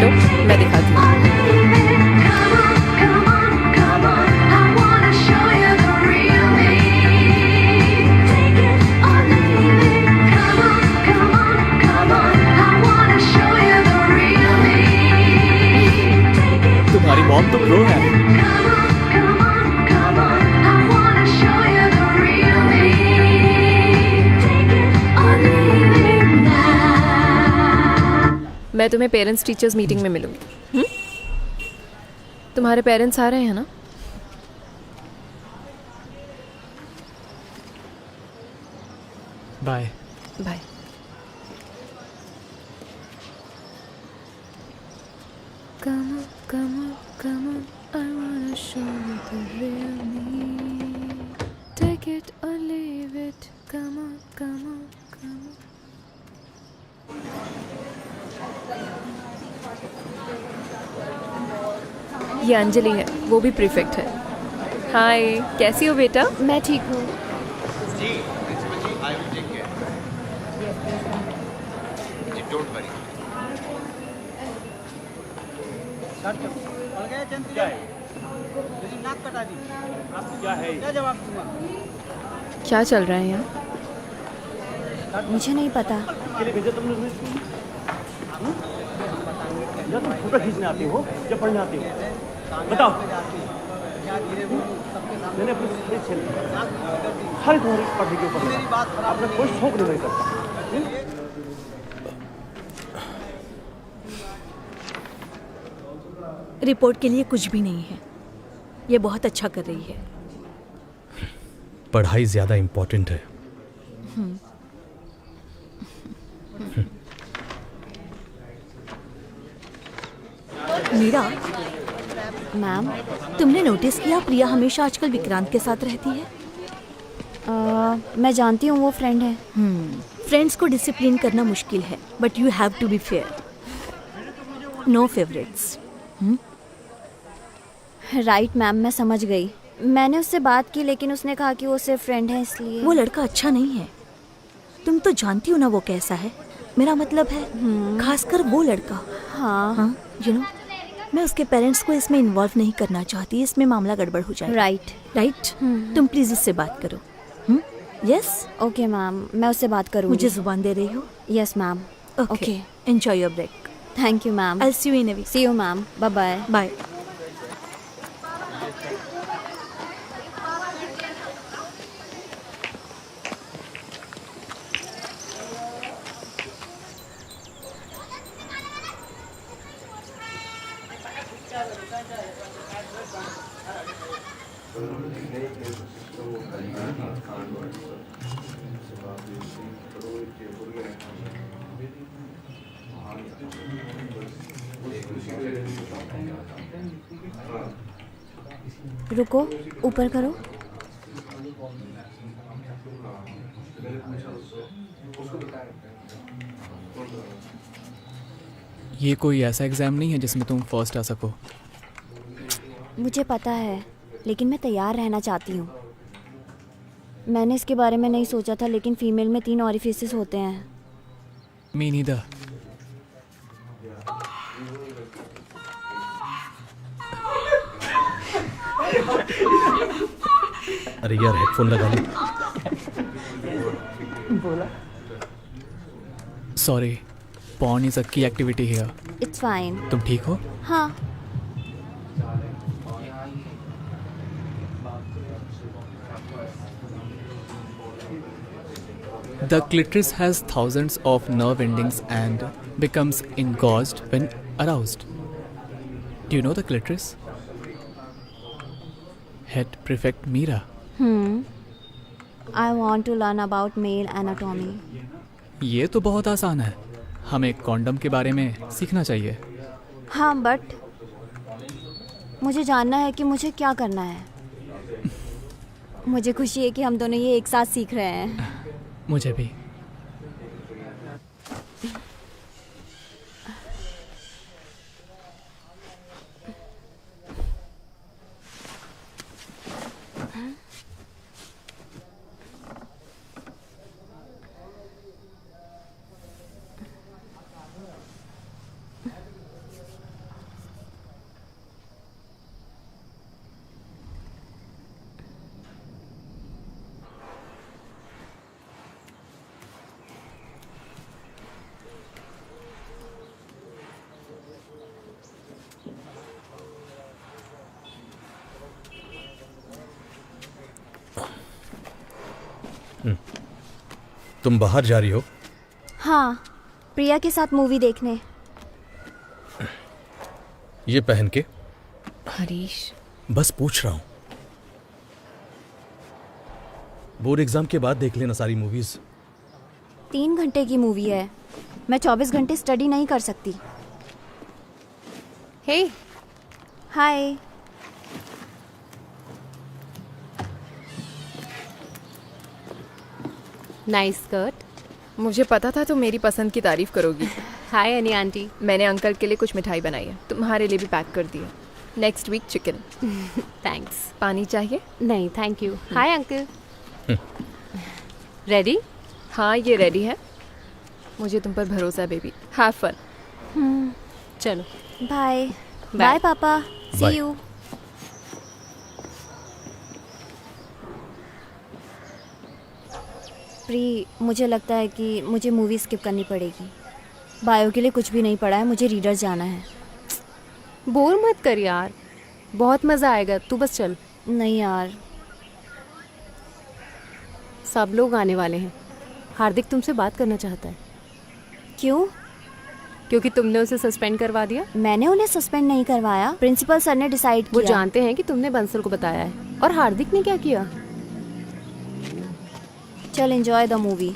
बैठो, मैं दिखाती हूँ। तुम्हारी मॉम तो प्रो है। मैं तुम्हें पेरेंट्स टीचर्स मीटिंग में मिलूंगी। तुम्हारे पेरेंट्स आ रहे हैं ना? Bye. Bye. Come on, come on, come on, I wanna show you the real me. Take it or leave it, come on, come on, come on. ये अंजलि है, वो भी प्रीफेक्ट है। हाय, कैसी हो बेटा? मैं ठीक हूँ। क्या चल रहा है यहाँ? मुझे नहीं पता। फोटो खींचने आती हो या पढ़ने आती हो? बताओ। मैंने अपनी सारी तुम्हारी पढ़ने के ऊपर लगा। आपने कोई शौक नहीं करता। रिपोर्ट के लिए कुछ भी नहीं है। ये बहुत अच्छा कर रही है। पढ़ाई ज्यादा इंपॉर्टेंट है। मीरा, मैम, तुमने नोटिस किया प्रिया हमेशा आजकल विक्रांत के साथ रहती है? मैं जानती हूँ वो फ्रेंड है। फ्रेंड्स को डिसिप्लिन करना मुश्किल है, but you have to be fair. No favourites. Right ma'am, मैं समझ गई। मैंने उससे बात की लेकिन उसने कहा कि वो सिर्फ फ्रेंड है, इसलिए। वो लड़का अच्छा नहीं है। तुम तो जानती हो ना वो कैसा है। मेरा मतलब है खासकर वो लड़का। हाँ, यू नो, मैं उसके पेरेंट्स को इसमें इन्वॉल्व नहीं करना चाहती। इसमें मामला गड़बड़ हो जाए। राइट। तुम प्लीज उससे बात करो। यस। ओके मैम, मैं उससे बात करूँगी। मुझे जुबान दे रही हो? Yes ma'am. Okay, enjoy your break. Thank you ma'am. I'll see you in a week. See you ma'am, bye bye. Bye. रुको, ऊपर करो। ये कोई ऐसा एग्जाम नहीं है जिसमें तुम फर्स्ट आ सको। मुझे पता है, लेकिन मैं तैयार रहना चाहती हूँ। मैंने इसके बारे में नहीं सोचा था, लेकिन फीमेल में 3 ऑरिफिसेस होते हैं। मी नीदर। अरे यार, हेडफोन लगा ले। सॉरी, पॉर्न इज अ की एक्टिविटी हियर। It's fine. तुम ठीक हो? हाँ। The clitoris has thousands of nerve endings and becomes engorged when aroused. Do you know the clitoris? Head Prefect Meera. I want to learn about male anatomy. ये तो बहुत आसान है। हमें कॉन्डम के बारे में सीखना चाहिए। हाँ, बट मुझे जानना है कि मुझे क्या करना है। मुझे खुशी है कि हम दोनों ये एक साथ सीख रहे हैं। मुझे भी। तुम बाहर जा रही हो? हाँ, प्रिया के साथ मूवी देखने। ये पहन के? हरीश, बस पूछ रहा हूं। बोर्ड एग्जाम के बाद देख लेना सारी मूवीज। 3 घंटे की मूवी है, मैं 24 घंटे स्टडी नहीं कर सकती। Hey, hi. Nice skirt. मुझे पता था तुम मेरी पसंद की तारीफ करोगी। हाय अनी आंटी। मैंने अंकल के लिए कुछ मिठाई बनाई है, तुम्हारे लिए भी पैक कर दी है। Next week chicken. थैंक्स। पानी चाहिए? नहीं thank you. Hi uncle. Ready? हाँ, ये रेडी है। मुझे तुम पर भरोसा है बेबी। Have fun. चलो बाय। बाय पापा, सी Bye. यू। प्री, मुझे लगता है कि मुझे मूवी स्किप करनी पड़ेगी। बायो के लिए कुछ भी नहीं पढ़ा है, मुझे रीडर जाना है। बोर मत कर यार, बहुत मज़ा आएगा, तू बस चल। नहीं यार। सब लोग आने वाले हैं। हार्दिक तुमसे बात करना चाहता है। क्यों? क्योंकि तुमने उसे सस्पेंड करवा दिया। मैंने उन्हें सस्पेंड नहीं करवाया, प्रिंसिपल सर ने डिसाइड वो किया। जानते हैं कि तुमने बंसल को बताया है। और हार्दिक ने क्या किया? चल एंजॉय द मूवी।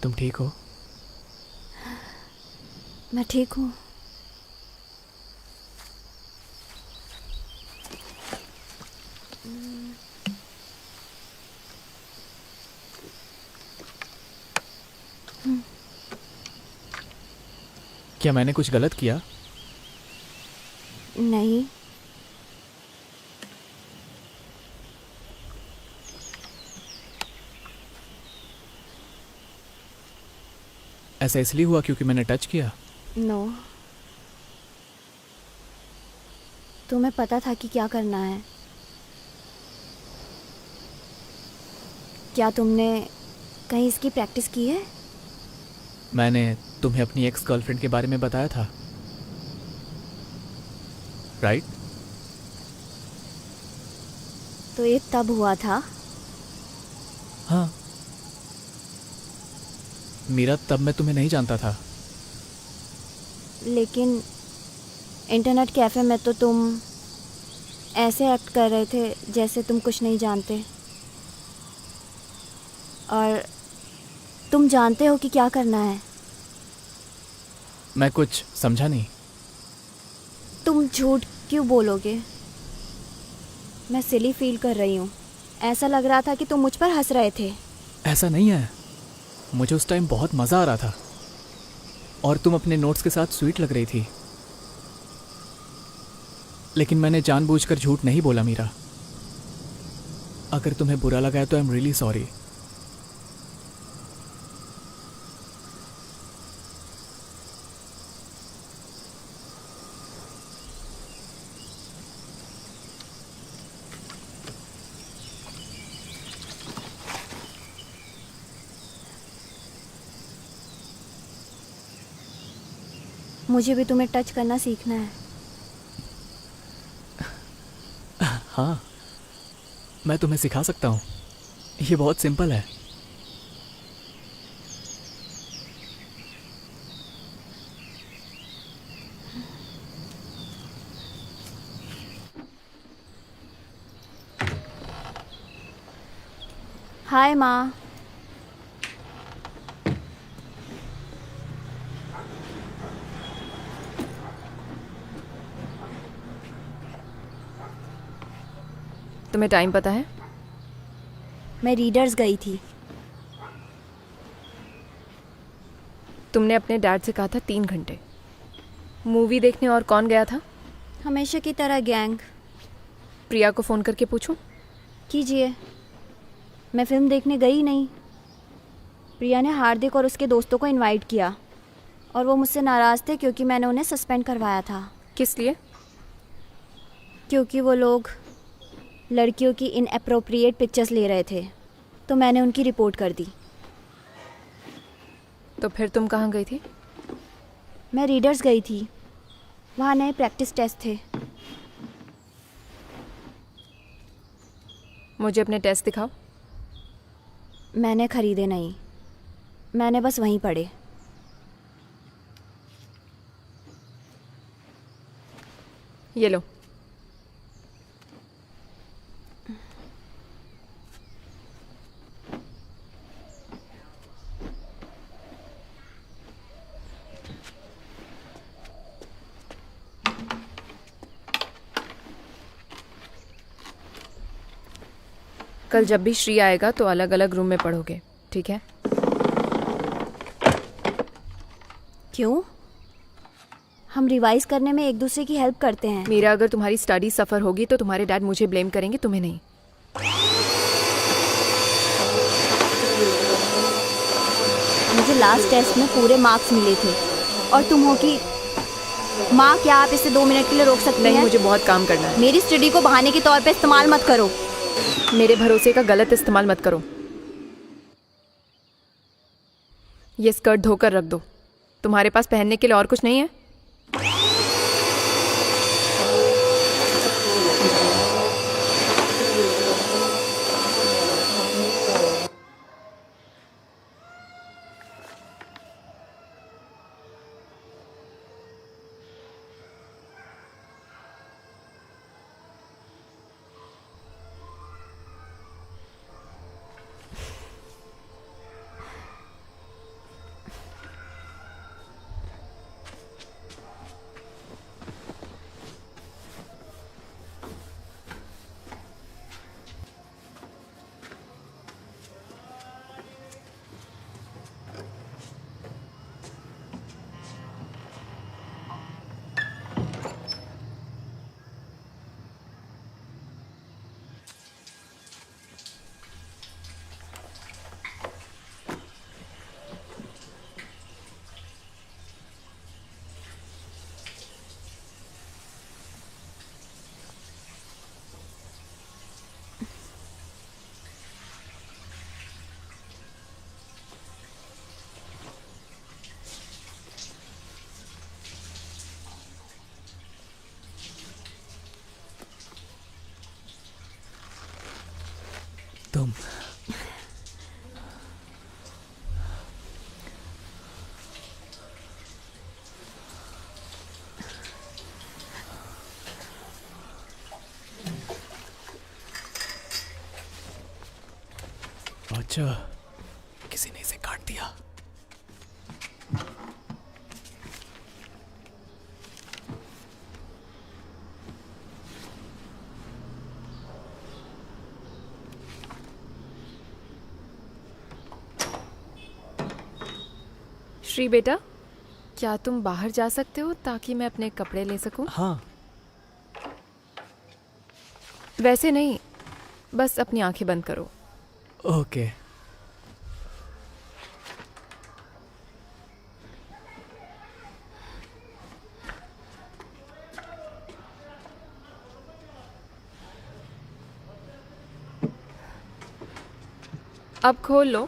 तुम ठीक हो? मैं ठीक हूँ। क्या मैंने कुछ गलत किया? नहीं। ऐसा इसलिए हुआ क्योंकि मैंने टच किया? नो। तुम्हें पता था कि क्या करना है। क्या तुमने कहीं इसकी प्रैक्टिस की है? मैंने तुम्हें अपनी एक्स गर्लफ्रेंड के बारे में बताया था, राइट? तो ये तब हुआ था। हाँ, मीरा, तब मैं तुम्हें नहीं जानता था। लेकिन इंटरनेट कैफ़े में तो तुम ऐसे एक्ट कर रहे थे जैसे तुम कुछ नहीं जानते। और तुम जानते हो कि क्या करना है। मैं कुछ समझा नहीं। तुम झूठ क्यों बोलोगे? मैं सिली फील कर रही हूँ। ऐसा लग रहा था कि तुम मुझ पर हंस रहे थे। ऐसा नहीं है, मुझे उस टाइम बहुत मज़ा आ रहा था और तुम अपने नोट्स के साथ स्वीट लग रही थी। लेकिन मैंने जानबूझकर झूठ नहीं बोला मीरा। अगर तुम्हें बुरा लगा है तो आई एम रियली सॉरी। मुझे भी तुम्हें टच करना सीखना है। हाँ, मैं तुम्हें सिखा सकता हूँ। ये बहुत सिंपल है। हाय माँ। तुम्हें टाइम पता है? मैं रीडर्स गई थी। तुमने अपने डैड से कहा था 3 घंटे। मूवी देखने और कौन गया था? हमेशा की तरह गैंग। प्रिया को फ़ोन करके पूछूं? कीजिए। मैं फिल्म देखने गई नहीं। प्रिया ने हार्दिक और उसके दोस्तों को इनवाइट किया और वो मुझसे नाराज़ थे क्योंकि मैंने उन्हें सस्पेंड करवाया था। किस लिए? क्योंकि वो लोग लड़कियों की इनअप्रोप्रिएट पिक्चर्स ले रहे थे, तो मैंने उनकी रिपोर्ट कर दी। तो फिर तुम कहाँ गई थी? मैं रीडर्स गई थी। वहाँ नए प्रैक्टिस टेस्ट थे। मुझे अपने टेस्ट दिखाओ। मैंने खरीदे नहीं, मैंने बस वहीं पढ़े। ये लो। कल जब भी श्री आएगा तो अलग अलग रूम में पढ़ोगे, ठीक है? क्यों? हम रिवाइज करने में एक दूसरे की हेल्प करते हैं। मीरा, अगर तुम्हारी स्टडी सफ़र होगी तो तुम्हारे डैड मुझे ब्लेम करेंगे, तुम्हें नहीं। मुझे लास्ट टेस्ट में पूरे मार्क्स मिले थे और तुम हो कि माँ, क्या आप इसे 2 मिनट के लिए रोक सकते नहीं, हैं? मुझे बहुत काम करना है। मेरी स्टडी को बहाने के तौर पे इस्तेमाल मत करो। मेरे भरोसे का गलत इस्तेमाल मत करो। ये स्कर्ट धोकर रख दो। तुम्हारे पास पहनने के लिए और कुछ नहीं है? तुम अच्छा, किसी ने इसे काट दिया। श्री बेटा, क्या तुम बाहर जा सकते हो ताकि मैं अपने कपड़े ले सकूं? हाँ। वैसे नहीं, बस अपनी आंखें बंद करो। ओके। अब खोल लो।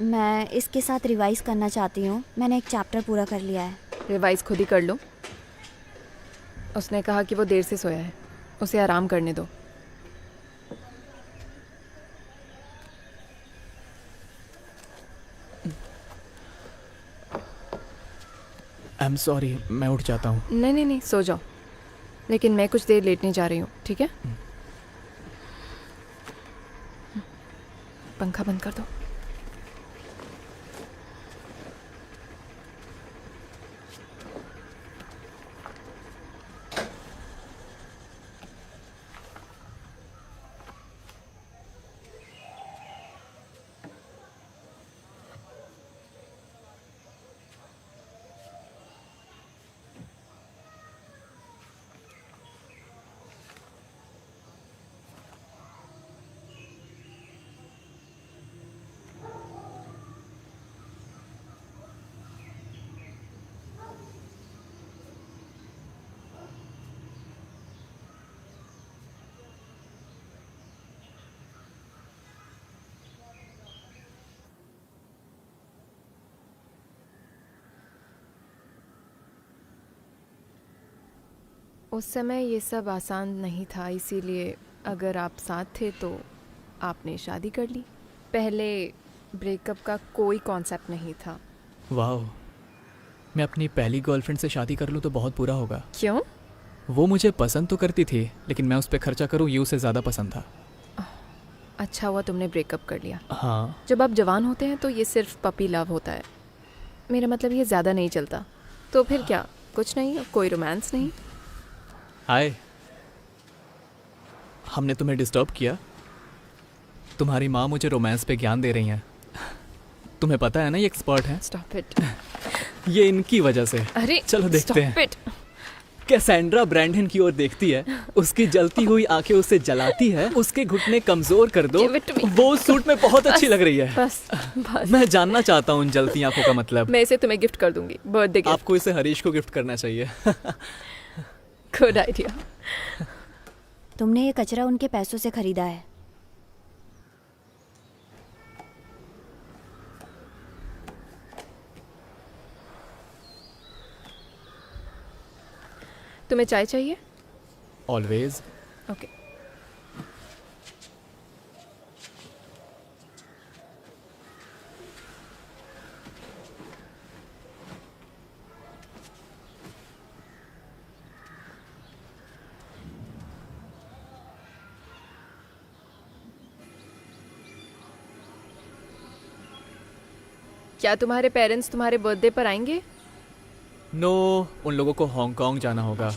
मैं इसके साथ रिवाइज करना चाहती हूँ। मैंने एक चैप्टर पूरा कर लिया है। रिवाइज खुद ही कर लो। उसने कहा कि वो देर से सोया है, उसे आराम करने दो। आई एम सॉरी, मैं उठ जाता हूँ। नहीं नहीं नहीं, सो जाओ, लेकिन मैं कुछ देर लेटने जा रही हूँ, ठीक है? पंखा बंद कर दो। उस समय ये सब आसान नहीं था, इसीलिए अगर आप साथ थे तो आपने शादी कर ली। पहले ब्रेकअप का कोई कॉन्सेप्ट नहीं था। वाह, मैं अपनी पहली गर्लफ्रेंड से शादी कर लूँ तो बहुत बुरा होगा। क्यों? वो मुझे पसंद तो करती थी, लेकिन मैं उस पर खर्चा करूँ ये उसे ज़्यादा पसंद था। अच्छा हुआ तुमने ब्रेकअप कर लिया। हाँ, जब आप जवान होते हैं तो ये सिर्फ पपी लव होता है। मेरा मतलब ये ज़्यादा नहीं चलता। तो फिर क्या, कुछ नहीं, कोई रोमांस नहीं? हाय, हमने तुम्हें डिस्टर्ब किया? तुम्हारी माँ मुझे रोमांस पे ज्ञान दे रही हैं। तुम्हें पता है ना ये एक्सपर्ट हैं। Stop it. ये इनकी वजह से। अरे चलो देखते हैं। stop it। कैसेंड्रा ब्रैंडन की ओर देखती है, उसकी जलती हुई आंखें उसे जलाती है, उसके घुटने कमजोर कर दो। Give it to me। वो उस सूट में बहुत अच्छी लग रही है। बस बस। मैं जानना चाहता हूँ उन जलती आंखों का मतलब। मैं इसे तुम्हें गिफ्ट कर दूंगी, बर्थडे गिफ्ट। आपको इसे हरीश को गिफ्ट करना चाहिए। Good idea. तुमने ये कचरा उनके पैसों से खरीदा है। तुम्हें चाय चाहिए? ऑलवेज। ओके। क्या तुम्हारे पेरेंट्स तुम्हारे बर्थडे पर आएंगे? नो, उन लोगों को हांगकांग जाना होगा।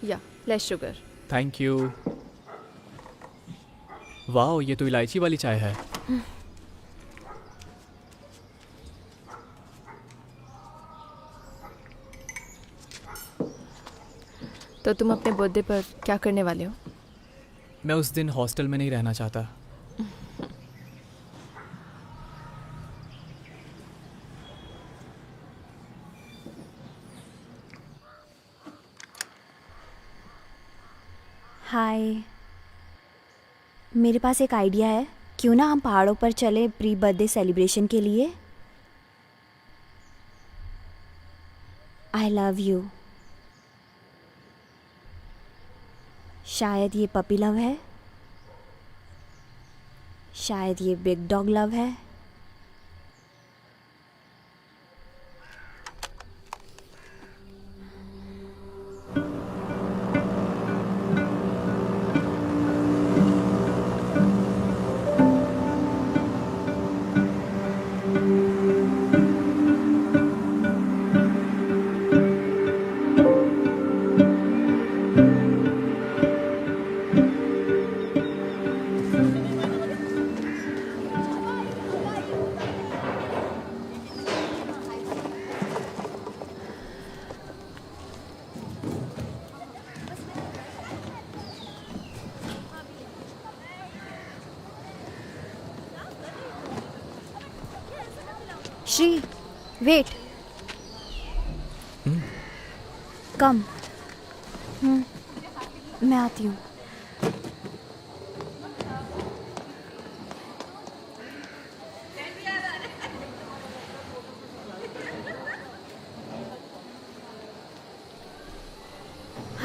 या लेस शुगर। Thank you. वाह, ये तो इलायची वाली चाय है। तो तुम अपने बर्थडे पर क्या करने वाले हो? मैं उस दिन हॉस्टल में नहीं रहना चाहता। हाय, मेरे पास एक आइडिया है। क्यों ना हम पहाड़ों पर चले प्री बर्थडे सेलिब्रेशन के लिए? I love you. शायद ये पपी लव है, शायद ये बिग डॉग लव है। श्री, वेट। कम। मैं आती हूँ।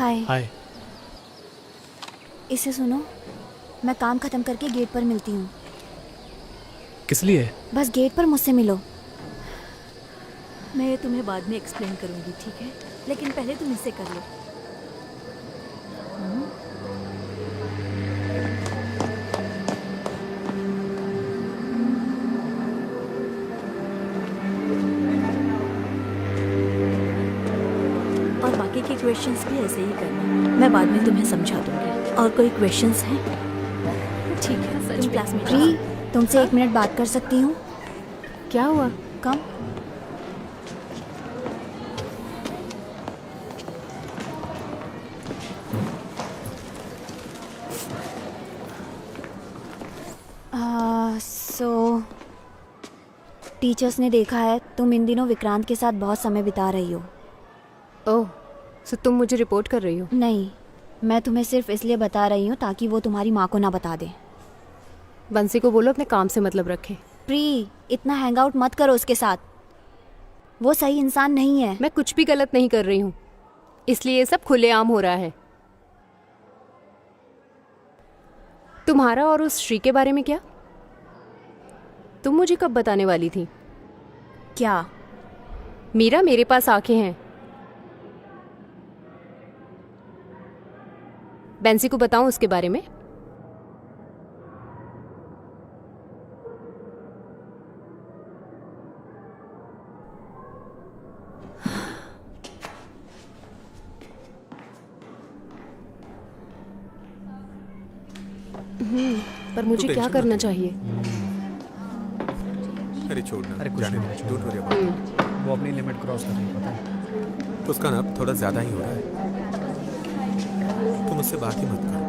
हाय। हाय। इसे सुनो, मैं काम खत्म करके गेट पर मिलती हूँ। किस लिए? बस गेट पर मुझसे मिलो। मैं तुम्हें बाद में एक्सप्लेन करूंगी, ठीक है? लेकिन पहले तुम इससे कर लो। और बाकी के क्वेश्चंस भी ऐसे ही करना, मैं बाद में तुम्हें समझा दूंगी। और कोई क्वेश्चंस हैं? ठीक है, तुम क्लास में प्री, तुमसे 1 मिनट बात कर सकती हूँ? क्या हुआ? कम। सो टीचर्स ने देखा है तुम इन दिनों विक्रांत के साथ बहुत समय बिता रही हो। ओह, सो तुम मुझे रिपोर्ट कर रही हो? नहीं, मैं तुम्हें सिर्फ इसलिए बता रही हूँ ताकि वो तुम्हारी माँ को ना बता दे। बंसी को बोलो अपने काम से मतलब रखे। प्री, इतना हैंग आउट मत करो उसके साथ, वो सही इंसान नहीं है। मैं कुछ भी गलत नहीं कर रही हूँ, इसलिए ये सब खुलेआम हो रहा है। तुम्हारा और उस श्री के बारे में क्या? तुम मुझे कब बताने वाली थी? क्या? मीरा, मेरे पास आंखें हैं। बेंसी को बताऊं उसके बारे में? पर मुझे क्या करना चाहिए? अरे छोड़ना, अरे कुछ जाने नहीं, दो, डोंट वरी अबाउट। वो अपनी लिमिट क्रॉस कर रही है, पता है? उसका ना थोड़ा ज्यादा ही हो रहा है। तुम उससे बात ही मत करो।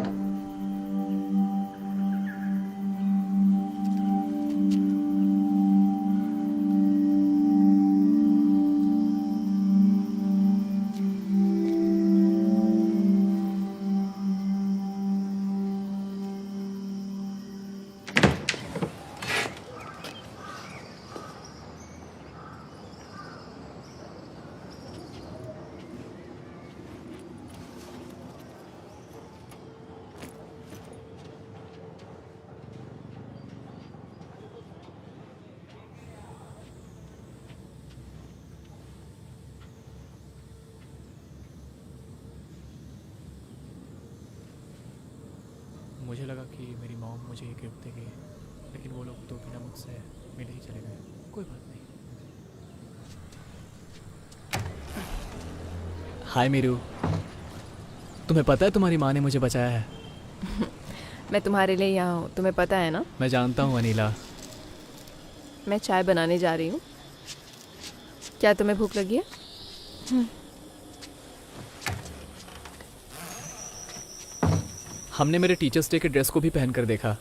मुझे लगा कि मेरी मॉम मुझे ये गिफ्ट देगी, लेकिन वो लोग तो बिना मुझसे मिले ही चले गए। कोई बात नहीं। हाय मीरू, तुम्हें पता है तुम्हारी माँ ने मुझे बचाया है? मैं तुम्हारे लिए यहाँ हूँ, तुम्हें पता है ना? मैं जानता हूँ अनिला। मैं चाय बनाने जा रही हूँ। क्या तुम्हें भूख लगी है? हमने मेरे टीचर्स डे के ड्रेस को भी पहन कर देखा।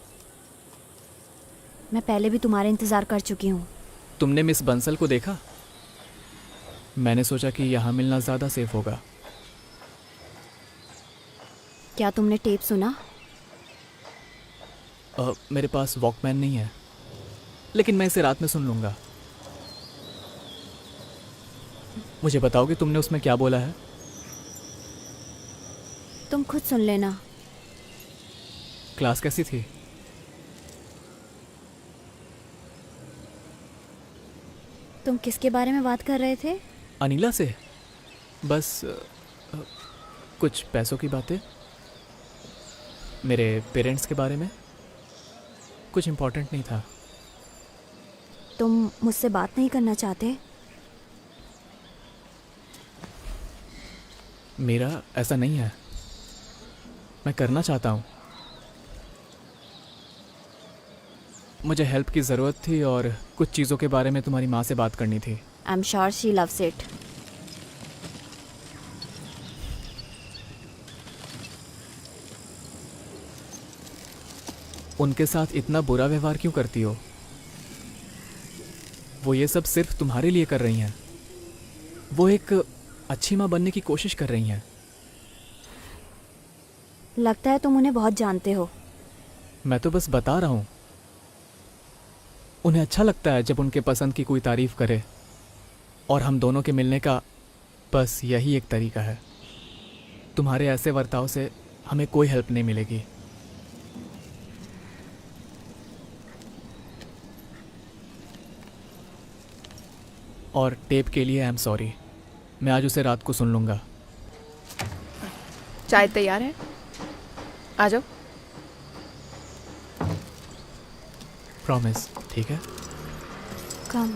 मैं पहले भी तुम्हारा इंतजार कर चुकी हूँ। तुमने मिस बंसल को देखा? मैंने सोचा कि यहाँ मिलना ज़्यादा सेफ होगा। क्या तुमने टेप सुना? मेरे पास वॉकमैन नहीं है, लेकिन मैं इसे रात में सुन लूँगा। मुझे बताओगे तुमने उसमें क्या बोला है? तुम खुद सुन लेना। क्लास कैसी थी? तुम किसके बारे में बात कर रहे थे? अनिला से। बस कुछ पैसों की बातें, मेरे पेरेंट्स के बारे में। कुछ इम्पोर्टेंट नहीं था। तुम मुझसे बात नहीं करना चाहते? मेरा ऐसा नहीं है, मैं करना चाहता हूँ। मुझे हेल्प की ज़रूरत थी और कुछ चीज़ों के बारे में तुम्हारी माँ से बात करनी थी। आई am sure she loves it. उनके साथ इतना बुरा व्यवहार क्यों करती हो? वो ये सब सिर्फ तुम्हारे लिए कर रही हैं। वो एक अच्छी माँ बनने की कोशिश कर रही हैं। लगता है तुम उन्हें बहुत जानते हो। मैं तो बस बता रहा हूँ। उन्हें अच्छा लगता है जब उनके पसंद की कोई तारीफ करे, और हम दोनों के मिलने का बस यही एक तरीका है। तुम्हारे ऐसे बर्ताव से हमें कोई हेल्प नहीं मिलेगी। और टेप के लिए आई एम सॉरी, मैं आज उसे रात को सुन लूँगा। चाय तैयार है, आ जाओ। प्रॉमिस, ठीक है? कम।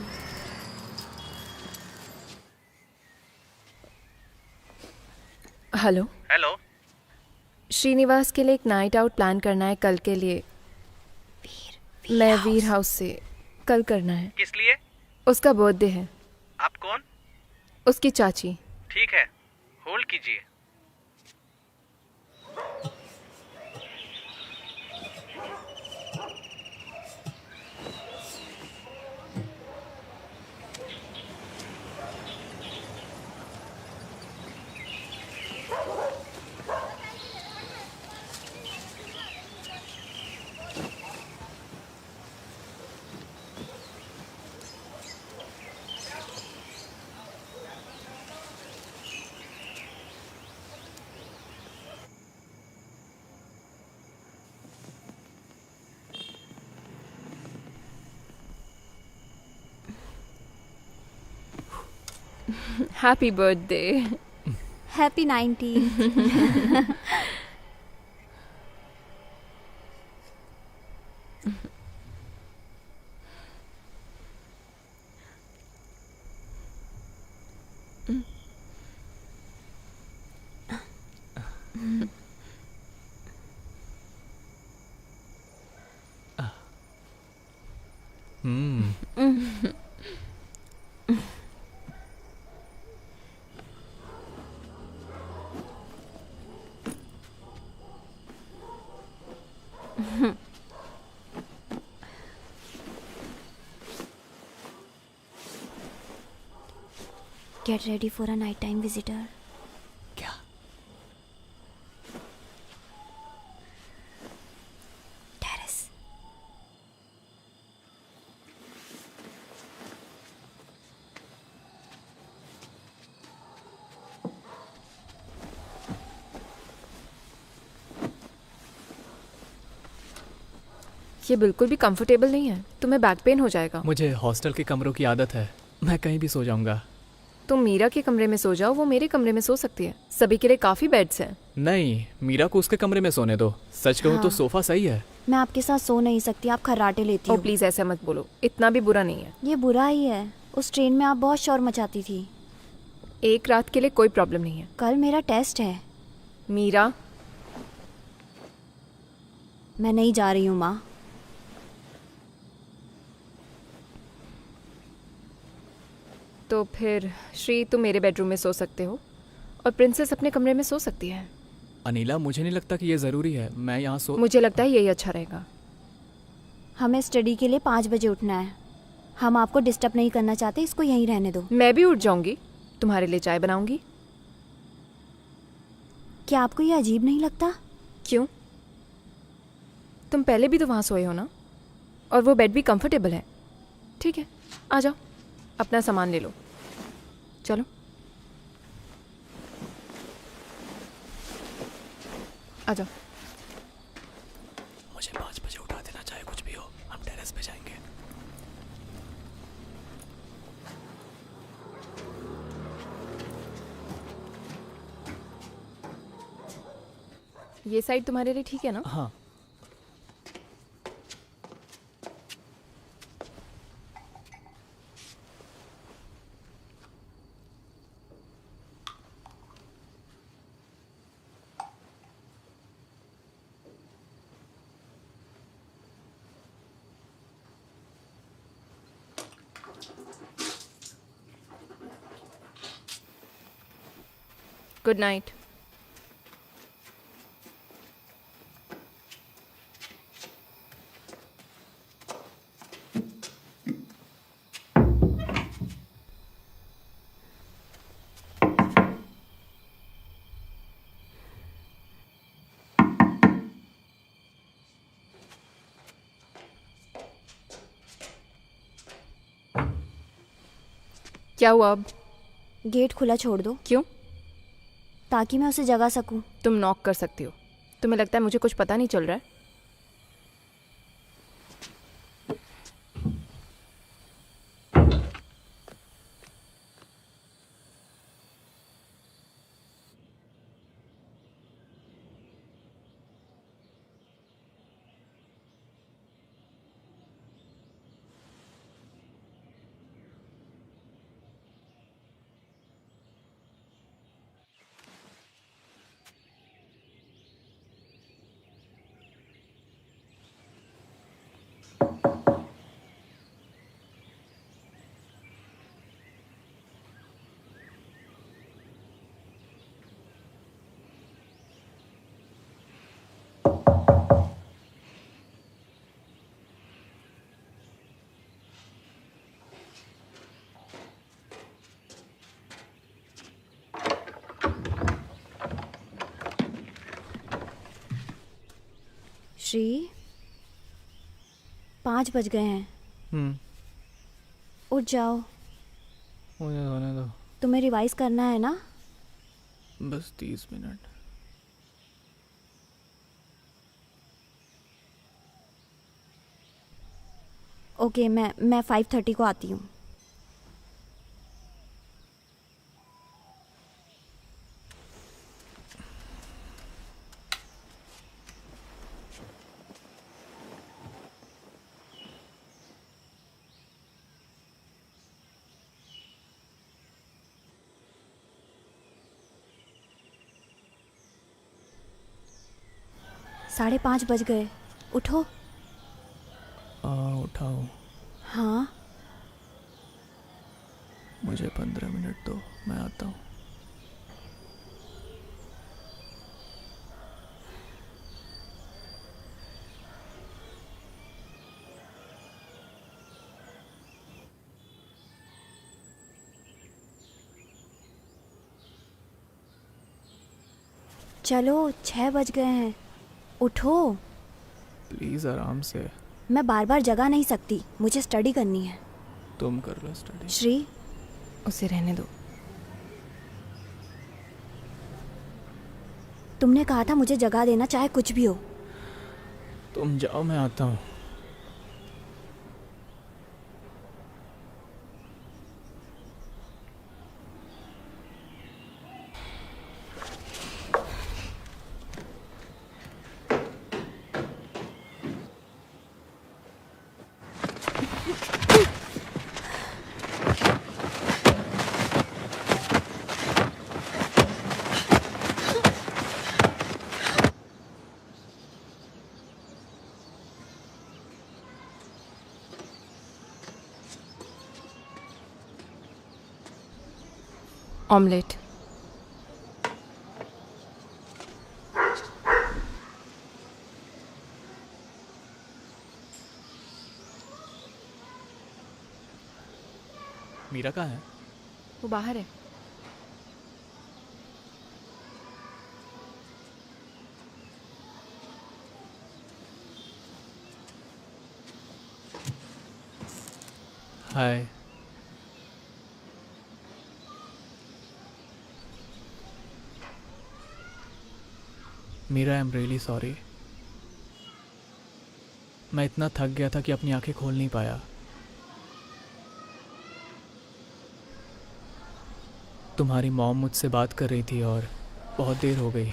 Hello hello. श्रीनिवास के लिए एक नाइट आउट प्लान करना है कल के लिए। मैं वीर हाउस से कल करना है। किस लिए? उसका बर्थडे है। आप कौन? उसकी चाची। ठीक है, होल्ड कीजिए। Happy birthday. Happy 19। Get ready for a nighttime visitor. क्या? Terrace. ये बिल्कुल भी कंफर्टेबल नहीं है, तुम्हें बैक पेन हो जाएगा। मुझे हॉस्टल के कमरों की आदत है, मैं कहीं भी सो जाऊंगा। तुम मीरा के कमरे में सो जाओ, वो मेरे कमरे में सो सकती है। सभी के लिए काफी बेड्स हैं। नहीं, मीरा को उसके कमरे में सोने दो। सच कहूँ तो सोफा सही है। मैं आपके साथ सो नहीं सकती, आप खर्राटे लेती ओ हो। प्लीज ऐसा मत बोलो, इतना भी बुरा नहीं है। ये बुरा ही है। उस ट्रेन में आप बहुत शोर मचाती थी। एक रात के लिए कोई प्रॉब्लम नहीं है। कल मेरा टेस्ट है। मीरा, मैं नहीं जा रही हूँ माँ। तो फिर श्री तुम मेरे बेडरूम में सो सकते हो और प्रिंसेस अपने कमरे में सो सकती है। अनिला, मुझे नहीं लगता कि ये ज़रूरी है। मैं यहाँ सो मुझे लगता है यही अच्छा रहेगा। हमें स्टडी के लिए 5 बजे उठना है। हम आपको डिस्टर्ब नहीं करना चाहते, इसको यहीं रहने दो। मैं भी उठ जाऊंगी, तुम्हारे लिए चाय बनाऊंगी। क्या आपको ये अजीब नहीं लगता? क्यों? तुम पहले भी तो वहाँ सोए हो ना, और वो बेड भी कंफर्टेबल है। ठीक है, आ जाओ, अपना सामान ले लो। चलो। आ जाओ। मुझे 5 बजे उठा देना, चाहे कुछ भी हो। हम टेरेस पे जाएंगे। ये साइड तुम्हारे लिए ठीक है ना? हाँ। Good night. क्या हुआ अब? गेट खुला छोड़ दो। क्यों? ताकि मैं उसे जगा सकूं। तुम नॉक कर सकती हो। तुम्हें लगता है मुझे कुछ पता नहीं चल रहा है? श्री, 5 बज गए हैं। उठ जाओ। मुझे होने दो, तुम्हें रिवाइज करना है ना? बस 30 मिनट। ओके, मैं 5:30 को आती हूँ। साढ़े 5 बज गए। उठो। उठाओ। हाँ, मुझे 15 मिनट दो, मैं आता हूँ। चलो 6 बज गए हैं। उठो। प्लीज़ आराम से। मैं बार बार जगा नहीं सकती, मुझे स्टडी करनी है। तुम कर लो स्टडी। श्री, उसे रहने दो। तुमने कहा था मुझे जगा देना, चाहे कुछ भी हो। तुम जाओ, मैं आता हूँ। ऑमलेट। मीरा कहाँ है? वो बाहर है। Hi. Meera, I am really sorry. मैं इतना थक गया था कि अपनी आंखें खोल नहीं पाया। तुम्हारी मॉम मुझसे बात कर रही थी और बहुत देर हो गई।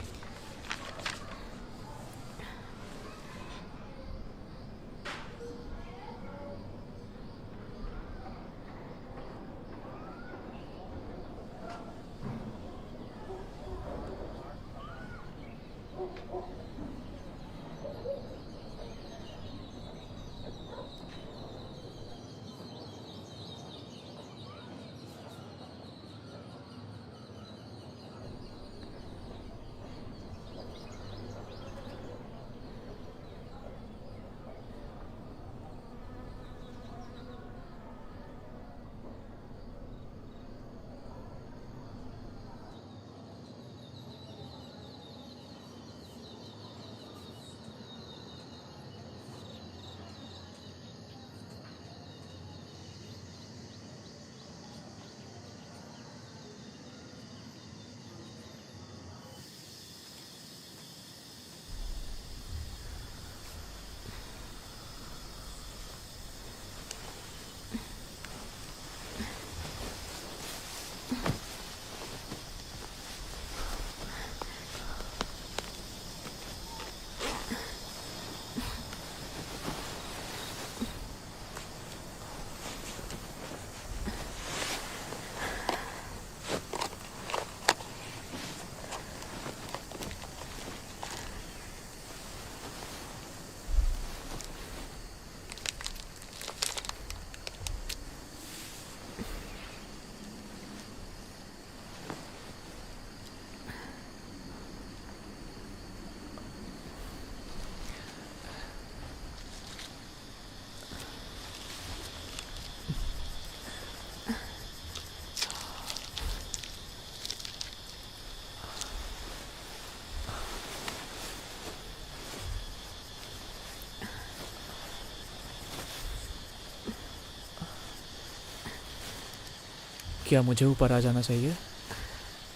क्या मुझे ऊपर आ जाना चाहिए?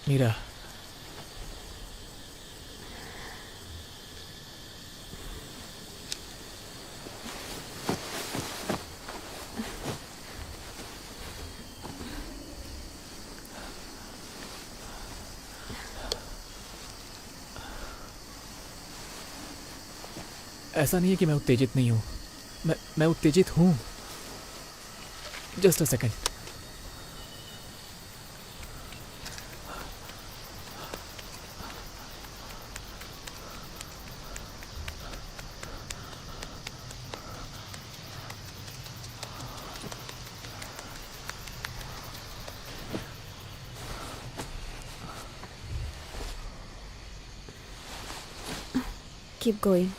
मीरा, ऐसा नहीं है कि मैं उत्तेजित नहीं हूँ, मैं उत्तेजित हूँ। Just a second. Keep going.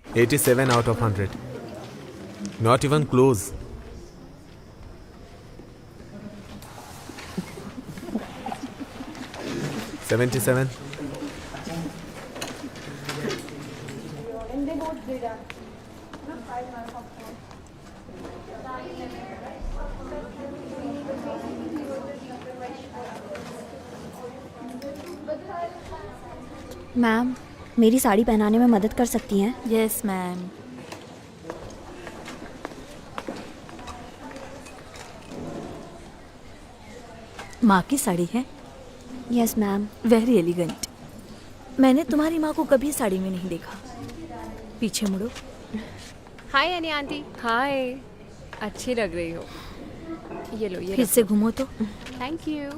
$87 out of 100. Not even close. $77. Ma'am, मेरी साड़ी पहनाने में मदद कर सकती हैं? Yes ma'am. माँ की साड़ी है? Yes ma'am. Very elegant. मैंने तुम्हारी माँ को कभी साड़ी में नहीं देखा। पीछे मुड़ो। हाय अनी आंटी। हाय, अच्छी लग रही हो। ये लो, ये फिर से घूमो तो। Thank you.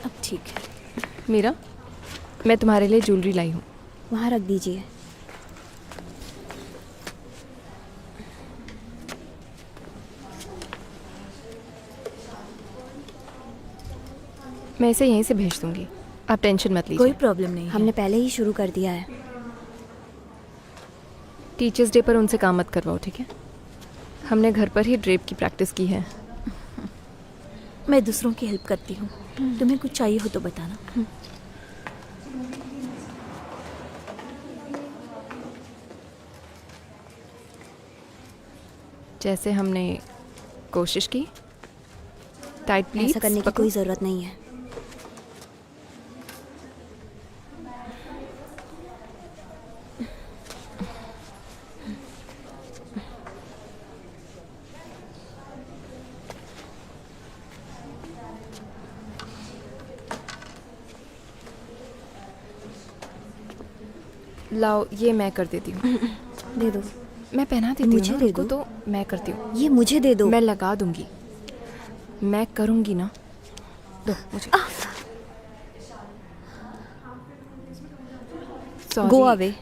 अब ठीक है। मीरा, मैं तुम्हारे लिए ज्वेलरी लाई हूँ। वहाँ रख दीजिए। मैं इसे यहीं से भेज दूंगी, आप टेंशन मत लीजिए। कोई प्रॉब्लम नहीं है। हमने पहले ही शुरू कर दिया है। टीचर्स डे पर उनसे काम मत करवाओ, ठीक है? हमने घर पर ही ड्रेप की प्रैक्टिस की है। मैं दूसरों की हेल्प करती हूँ। तुम्हें कुछ चाहिए हो तो बताना। जैसे हमने कोशिश की। Tight please. ऐसा करने की कोई ज़रूरत नहीं है। लाओ, ये मैं कर देती हूँ। दे दो। मैं पहना देती हूँ मुझे ना, दे रुको दो। तो मैं करती हूँ। ये मुझे दे दो। मैं लगा दूंगी, मैं करूँगी ना। दो मुझे। Sorry. Go away.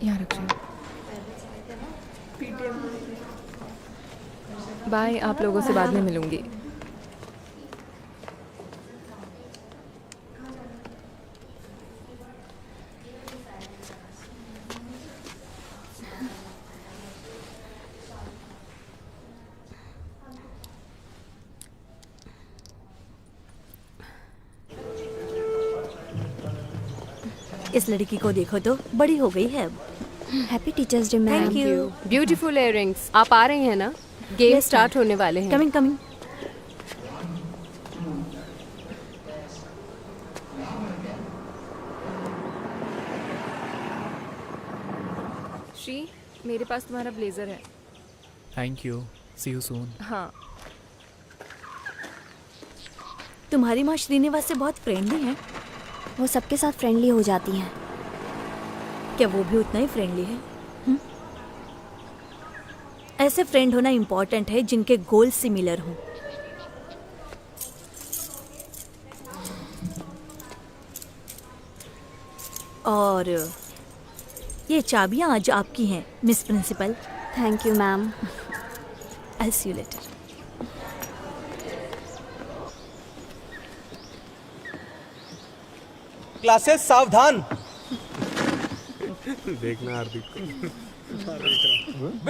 यहाँ रख रही हूँ। बाय, आप लोगों से बाद में मिलूंगी। इस लड़की को देखो तो बड़ी हो गई है अब। Happy teachers day ma'am. Thank you. Beautiful earrings. आप आ रहे हैं ना? Game Yes, start ma'am. होने वाले हैं। Coming coming. श्री, मेरे पास तुम्हारा ब्लेजर है। Thank you, see you soon. हाँ, तुम्हारी माँ श्रीनिवास से बहुत फ्रेंडली है। वो सबके साथ फ्रेंडली हो जाती हैं। क्या वो भी उतना ही फ्रेंडली है? ऐसे फ्रेंड होना इम्पोर्टेंट है जिनके गोल सिमिलर हों। और ये चाबियां आज आपकी हैं, miss principal. Thank you ma'am. I see you later. Classes सावधान। देखना हार्दिक को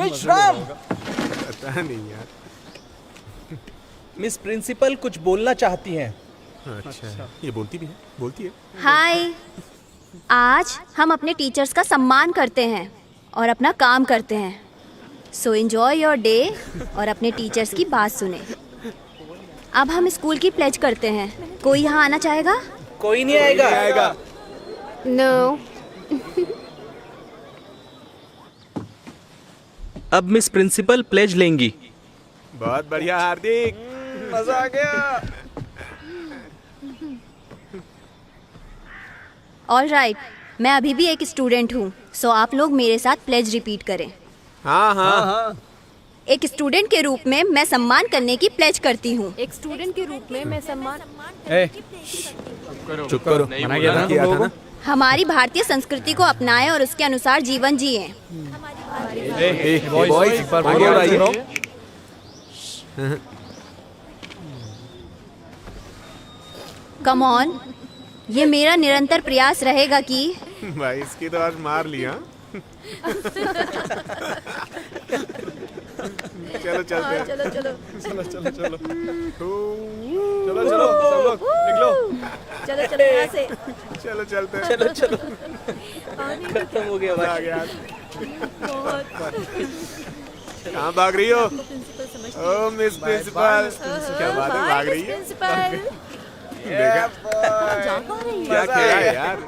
विश्राम। पता नहीं यार। मिस प्रिंसिपल कुछ बोलना चाहती हैं। अच्छा, ये बोलती भी है, बोलती है। हाय, आज हम अपने टीचर्स का सम्मान करते हैं और अपना काम करते हैं। सो एंजॉय योर डे और अपने टीचर्स की बात सुने। अब हम स्कूल की प्लेज करते हैं। कोई यहाँ आना चाहेगा? कोई नहीं आएगा। नो। अब मिस प्रिंसिपल प्लेज लेंगी। बहुत बढ़िया हार्दिक, मजा आ गया। ऑल राइट, मैं अभी भी एक स्टूडेंट हूँ, सो आप लोग मेरे साथ प्लेज रिपीट करें। हाँ हाँ। एक स्टूडेंट के रूप में मैं सम्मान करने की प्लेज करती हूँ। एक स्टूडेंट के रूप में मैं सम्मान। चुप करो, मना किया था ना। हमारी भारतीय संस्कृति को अपनाएं और उसके अनुसार जीवन जिएं। बॉयज एक बार आगे आइए। कम ऑन, ये मेरा निरंतर प्रयास रहेगा कि भाई इसकी तो आज मार लिया। चलो चलते हैं। चलो चलो चलो चलो चलो चलो चलो सब लोग निकलो। चलो चलो यहाँ से। चलो चलते हैं। चलो खत्म हो गया आ भाई। गया। कहाँ भाग रही हो? ओ मिस प्रिंसिपल, क्या बात है, भाग रही है? देखा क्या खेला है यार।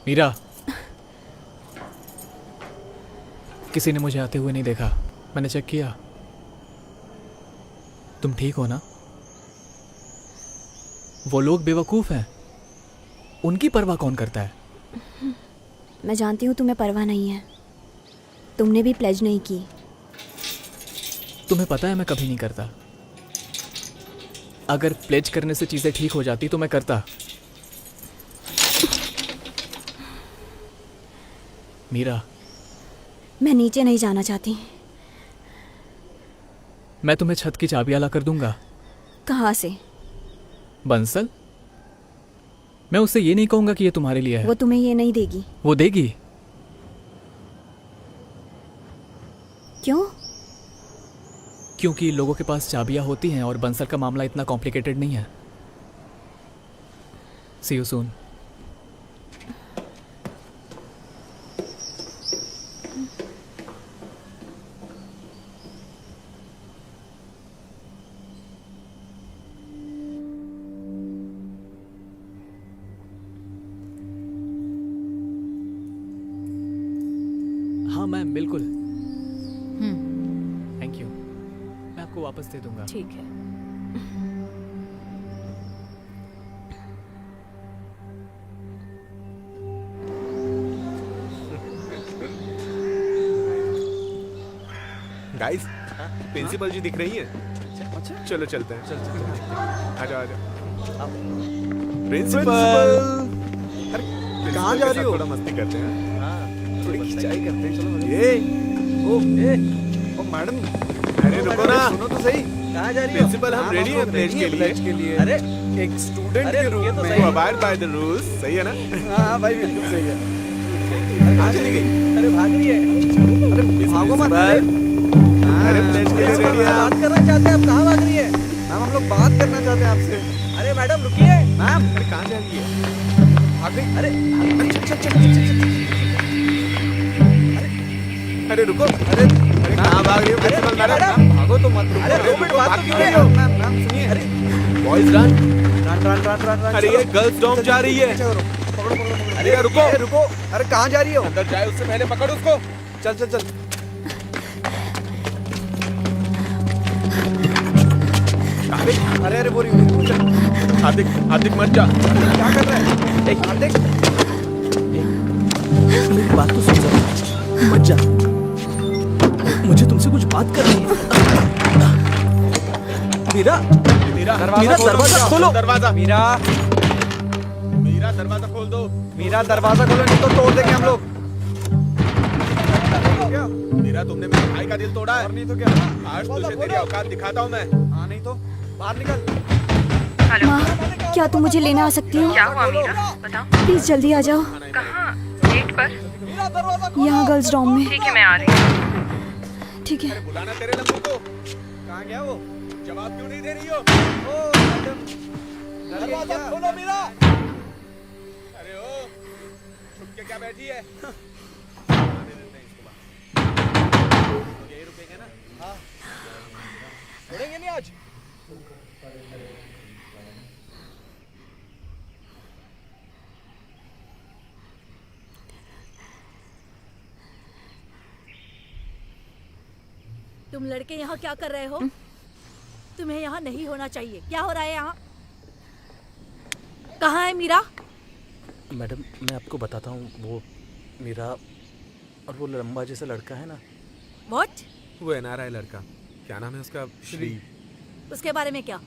मीरा, किसी ने मुझे आते हुए नहीं देखा। मैंने चेक किया। तुम ठीक हो ना? वो लोग बेवकूफ हैं, उनकी परवाह कौन करता है? मैं जानती हूँ तुम्हें परवाह नहीं है। तुमने भी प्लेज नहीं की। तुम्हें पता है मैं कभी नहीं करता। अगर प्लेज करने से चीजें ठीक हो जाती तो मैं करता। मीरा, मैं नीचे नहीं जाना चाहती। मैं तुम्हें छत की चाबियां ला कर दूंगा। कहाँ से? बंसल, मैं उससे ये नहीं कहूंगा कि ये तुम्हारे लिए है। वो तुम्हें ये नहीं देगी। वो देगी। क्यों? क्योंकि लोगों के पास चाबियां होती हैं और बंसल का मामला इतना कॉम्प्लिकेटेड नहीं है। सी यू सून। हाँ मैम, बिल्कुल। वापस दे दूंगा। ठीक है। गाइस, प्रिंसिपल जी दिख रही हैं। अच्छा, चलो चलते हैं। आ जाओ आ जाओ। प्रिंसिपल, कहाँ जा रही हो? थोड़ा मस्ती करते हैं, थोड़ी खिंचाई करते हैं। चलो। ओ मैडम, अरे रुको ना, सुनो तो सही। कहाँ जा रही हो? प्रिंसिपल, हम रेडी हैं प्लेज के लिए। अरे एक स्टूडेंट के रूप में अबाइड बाय द रूल्स, सही है ना? हाँ भाई, बिल्कुल सही है। कहाँ चली गई? अरे भाग रही है। अरे भागो मत। अरे प्लेज के लिए रेडी है। बात करना चाहते हैं आप, कहाँ भाग रही है? मैम, हम लोग बात करना चाहते हैं आपसे। अरे मैडम रुकिए। मैम, अरे कहाँ जा रही है? भाग गई? अरे अरे रुको। अरे कहाँ भाग रही हो प्रिंसिपल मैडम? भागो तो मत, रुको। अरे 2 मिनट बात तो क्यों हो? मैम सुनिए। अरे boys run run run run run. अरे ये गर्ल्स डॉम जा रही है। पकड़ो पकड़ो। अरे रुको। अरे कहाँ जा रही हो? अंदर जाए उससे पहले पकड़ उसको। चल चल चल। अरे अरे बोरी हार्दिक मत जा। क्या कर रहा है? एक हार्दिक, मेरी बात तो सुन जरा, मत जा, मुझे तुमसे कुछ बात करनी है। मीरा, दरवाजा खोलो। मीरा दरवाजा खोल दो। मीरा दरवाजा खोलो, नहीं तो तोड़ देंगे हम लोग। मीरा, तुमने मेरे भाई का दिल तोड़ा है। और नहीं तो क्या? आज तुझे तेरी औकात दिखाता हूँ मैं। हाँ, नहीं तो बाहर निकल। माँ, क्या तुम मुझे लेने आ सकती हो? क्या हुआ मीरा? बताओ। प्लीज जल्दी आ जाओ। कहाँ? गेट पर? यहाँ गर्ल्स डॉम में। ठीक है, मैं आ रही हूँ। ठीक है। बुलाना तेरे लम्बू को। कहाँ गया वो? जवाब क्यों नहीं दे रही हो? ओ मैडम, दरवाजा खोलो मीरा। अरे ओ, छुप के क्या बैठी है? आने देते हैं इसको बाहर। यही रुकेंगे ना? हाँ, छोड़ेंगे नहीं आज। तुम लड़के यहाँ क्या कर रहे हो? तुम्हें यहाँ नहीं होना चाहिए। क्या हो रहा है यहाँ? कहाँ है मीरा? मैडम, मैं आपको बताता हूँ, वो मीरा और वो लंबा जैसा लड़का है ना। What? वो NRI लड़का, क्या नाम है उसका? श्री। उसके बारे में क्या?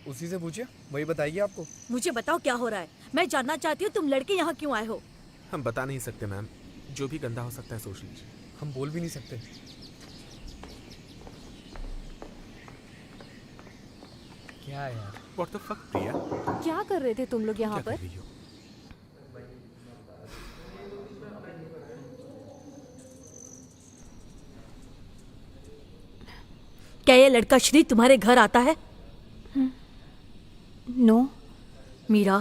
उसी से पूछिए, वही बताएगी आपको। मुझे बताओ क्या हो रहा है। मैं जानना चाहती हूँ तुम लड़के यहाँ क्यों आए हो? हम बता नहीं सकते मैम, जो भी गंदा हो सकता है सोच लीजिए। हम बोल भी नहीं सकते। क्या यार? What the fuck, प्रिया? क्या कर रहे थे तुम लोग यहाँ क्या पर? कर रही हो? क्या ये लड़का श्री तुम्हारे घर आता है? नो। मीरा,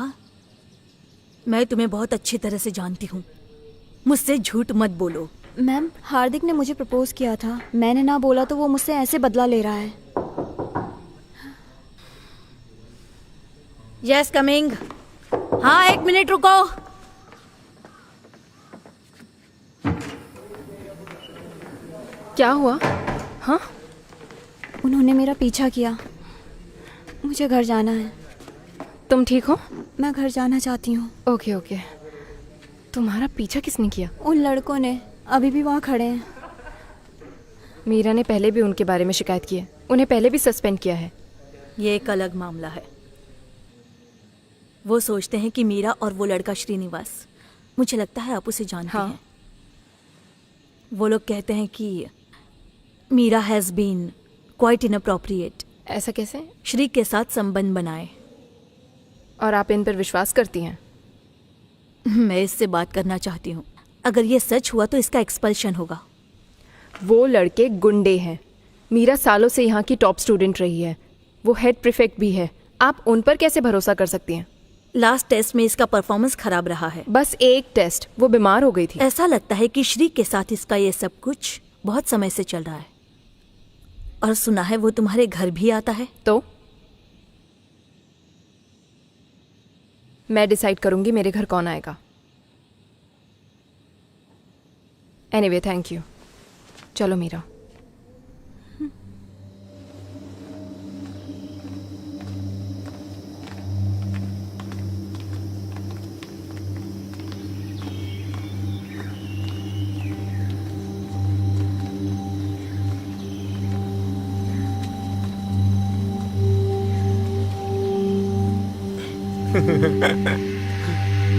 मैं तुम्हें बहुत अच्छी तरह से जानती हूँ। मुझसे झूठ मत बोलो। मैम, हार्दिक ने मुझे प्रपोज किया था। मैंने ना बोला तो वो मुझसे ऐसे बदला ले रहा है। Yes, coming. हाँ, 1 मिनट रुको। क्या हुआ? हाँ? उन्होंने मेरा पीछा किया। मुझे घर जाना है। तुम ठीक हो? मैं घर जाना चाहती हूँ। Okay okay. तुम्हारा पीछा किसने किया? उन लड़कों ने, अभी भी वहाँ खड़े हैं। मीरा ने पहले भी उनके बारे में शिकायत की है। उन्हें पहले भी सस्पेंड किया है। ये एक अलग मामला है। वो सोचते हैं कि मीरा और वो लड़का श्रीनिवास, मुझे लगता है आप उसे जानते हाँ। हैं। वो लोग कहते हैं कि Meera has been quite inappropriate. ऐसा कैसे? श्री के साथ संबंध बनाए। और आप इन पर विश्वास करती हैं? मैं इससे बात करना चाहती हूँ। अगर ये सच हुआ तो इसका एक्सपल्शन होगा। वो लड़के गुंडे हैं। मीरा सालों से यहाँ की टॉप स्टूडेंट रही है। वो हेड प्रीफेक्ट भी है। आप उन पर कैसे भरोसा कर सकती हैं? लास्ट टेस्ट में इसका परफॉर्मेंस खराब रहा है। बस एक टेस्ट, वो बीमार हो गई थी। ऐसा लगता है कि श्री के साथ इसका ये सब कुछ बहुत समय से चल रहा है। और सुना है वो तुम्हारे घर भी आता है। तो मैं डिसाइड करूंगी मेरे घर कौन आएगा। Anyway, thank you. चलो मीरा।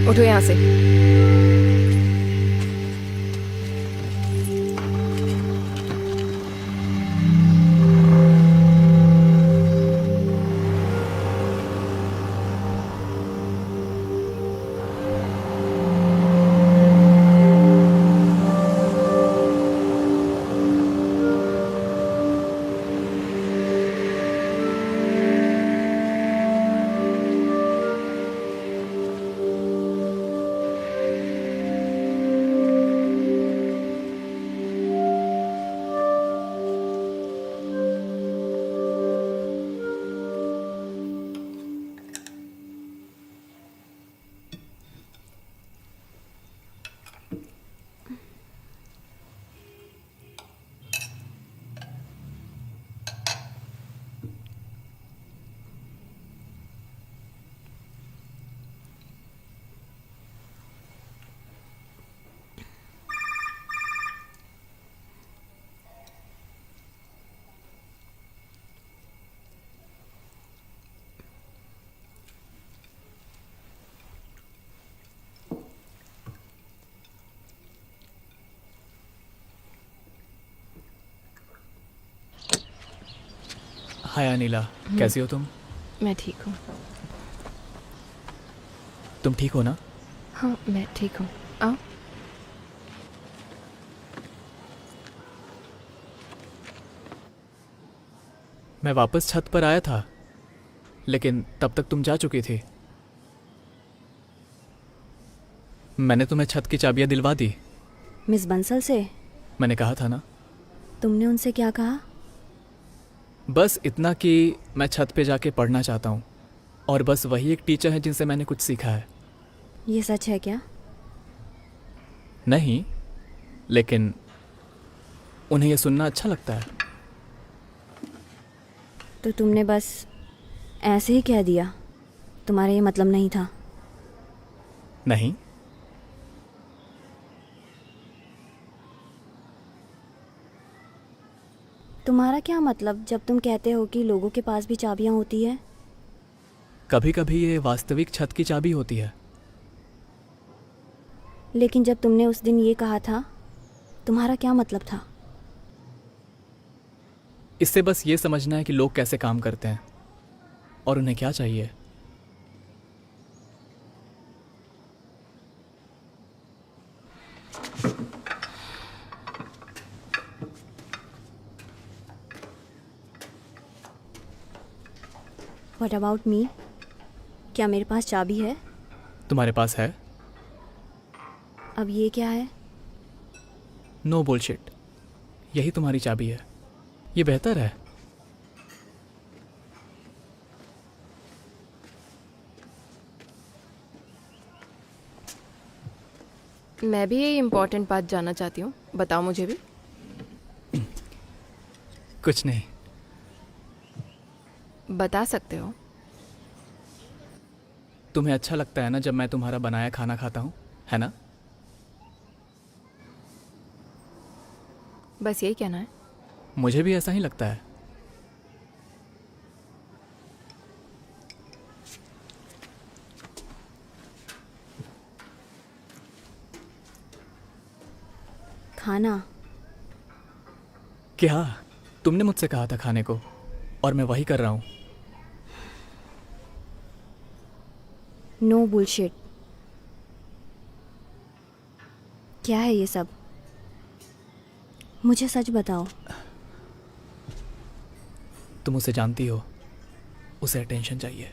उठो यहाँ से। हाय अनिला, कैसी हो तुम? मैं ठीक हूँ। तुम ठीक हो ना? हाँ मैं ठीक हूँ। आओ। मैं वापस छत पर आया था, लेकिन तब तक तुम जा चुकी थी। मैंने तुम्हें छत की चाबियां दिलवा दी। मिस बंसल से? मैंने कहा था ना। तुमने उनसे क्या कहा? बस इतना कि मैं छत पे जाके पढ़ना चाहता हूँ, और बस वही एक टीचर है जिनसे मैंने कुछ सीखा है। ये सच है क्या? नहीं, लेकिन उन्हें यह सुनना अच्छा लगता है। तो तुमने बस ऐसे ही कह दिया? तुम्हारा ये मतलब नहीं था? नहीं। तुम्हारा क्या मतलब जब तुम कहते हो कि लोगों के पास भी चाबियां होती है? कभी कभी ये वास्तविक छत की चाबी होती है। लेकिन जब तुमने उस दिन ये कहा था, तुम्हारा क्या मतलब था? इससे बस ये समझना है कि लोग कैसे काम करते हैं और उन्हें क्या चाहिए। What about me? क्या मेरे पास चाबी है? तुम्हारे पास है? अब ये क्या है? No bullshit. यही तुम्हारी चाबी है। ये बेहतर है। मैं भी ये इम्पोर्टेंट बात जानना चाहती हूँ, बताओ मुझे भी। कुछ नहीं। बता सकते हो? तुम्हें अच्छा लगता है ना जब मैं तुम्हारा बनाया खाना खाता हूँ, है ना? बस यही कहना है? मुझे भी ऐसा ही लगता है। खाना? क्या? तुमने मुझसे कहा था खाने को, और मैं वही कर रहा हूँ। No bullshit. क्या है ये सब? मुझे सच बताओ। तुम उसे जानती हो, उसे अटेंशन चाहिए,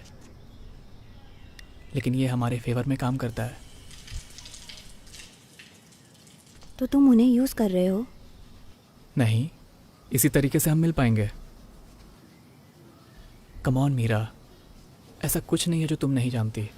लेकिन ये हमारे फेवर में काम करता है। तो तुम उन्हें यूज़ कर रहे हो? नहीं, इसी तरीके से हम मिल पाएंगे। कम ऑन मीरा, ऐसा कुछ नहीं है जो तुम नहीं जानती।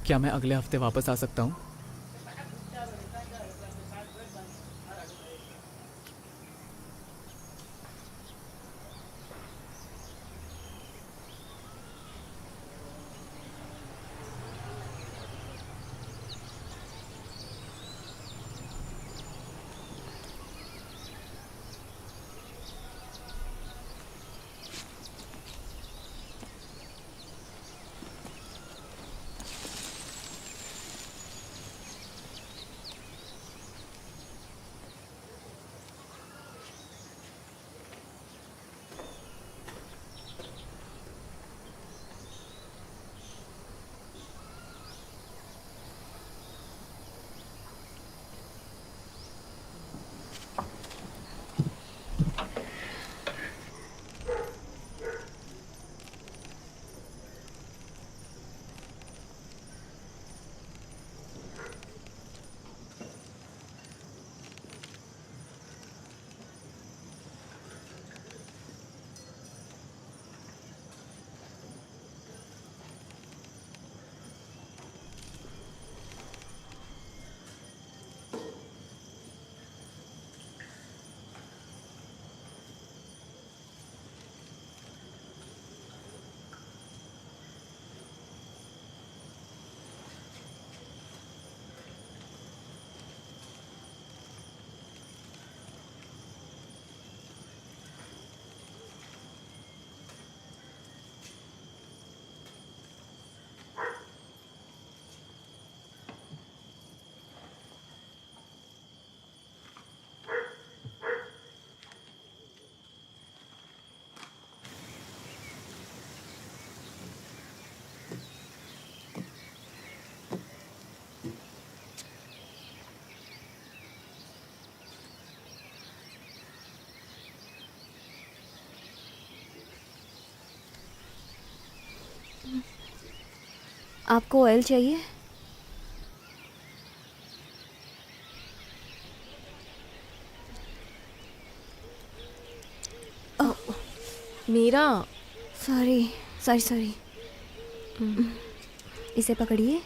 क्या मैं अगले हफ्ते वापस आ सकता हूँ? आपको ऑयल चाहिए? Meera, sorry sorry sorry. इसे पकड़िए।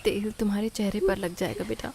तेल तुम्हारे चेहरे पर लग जाएगा बेटा।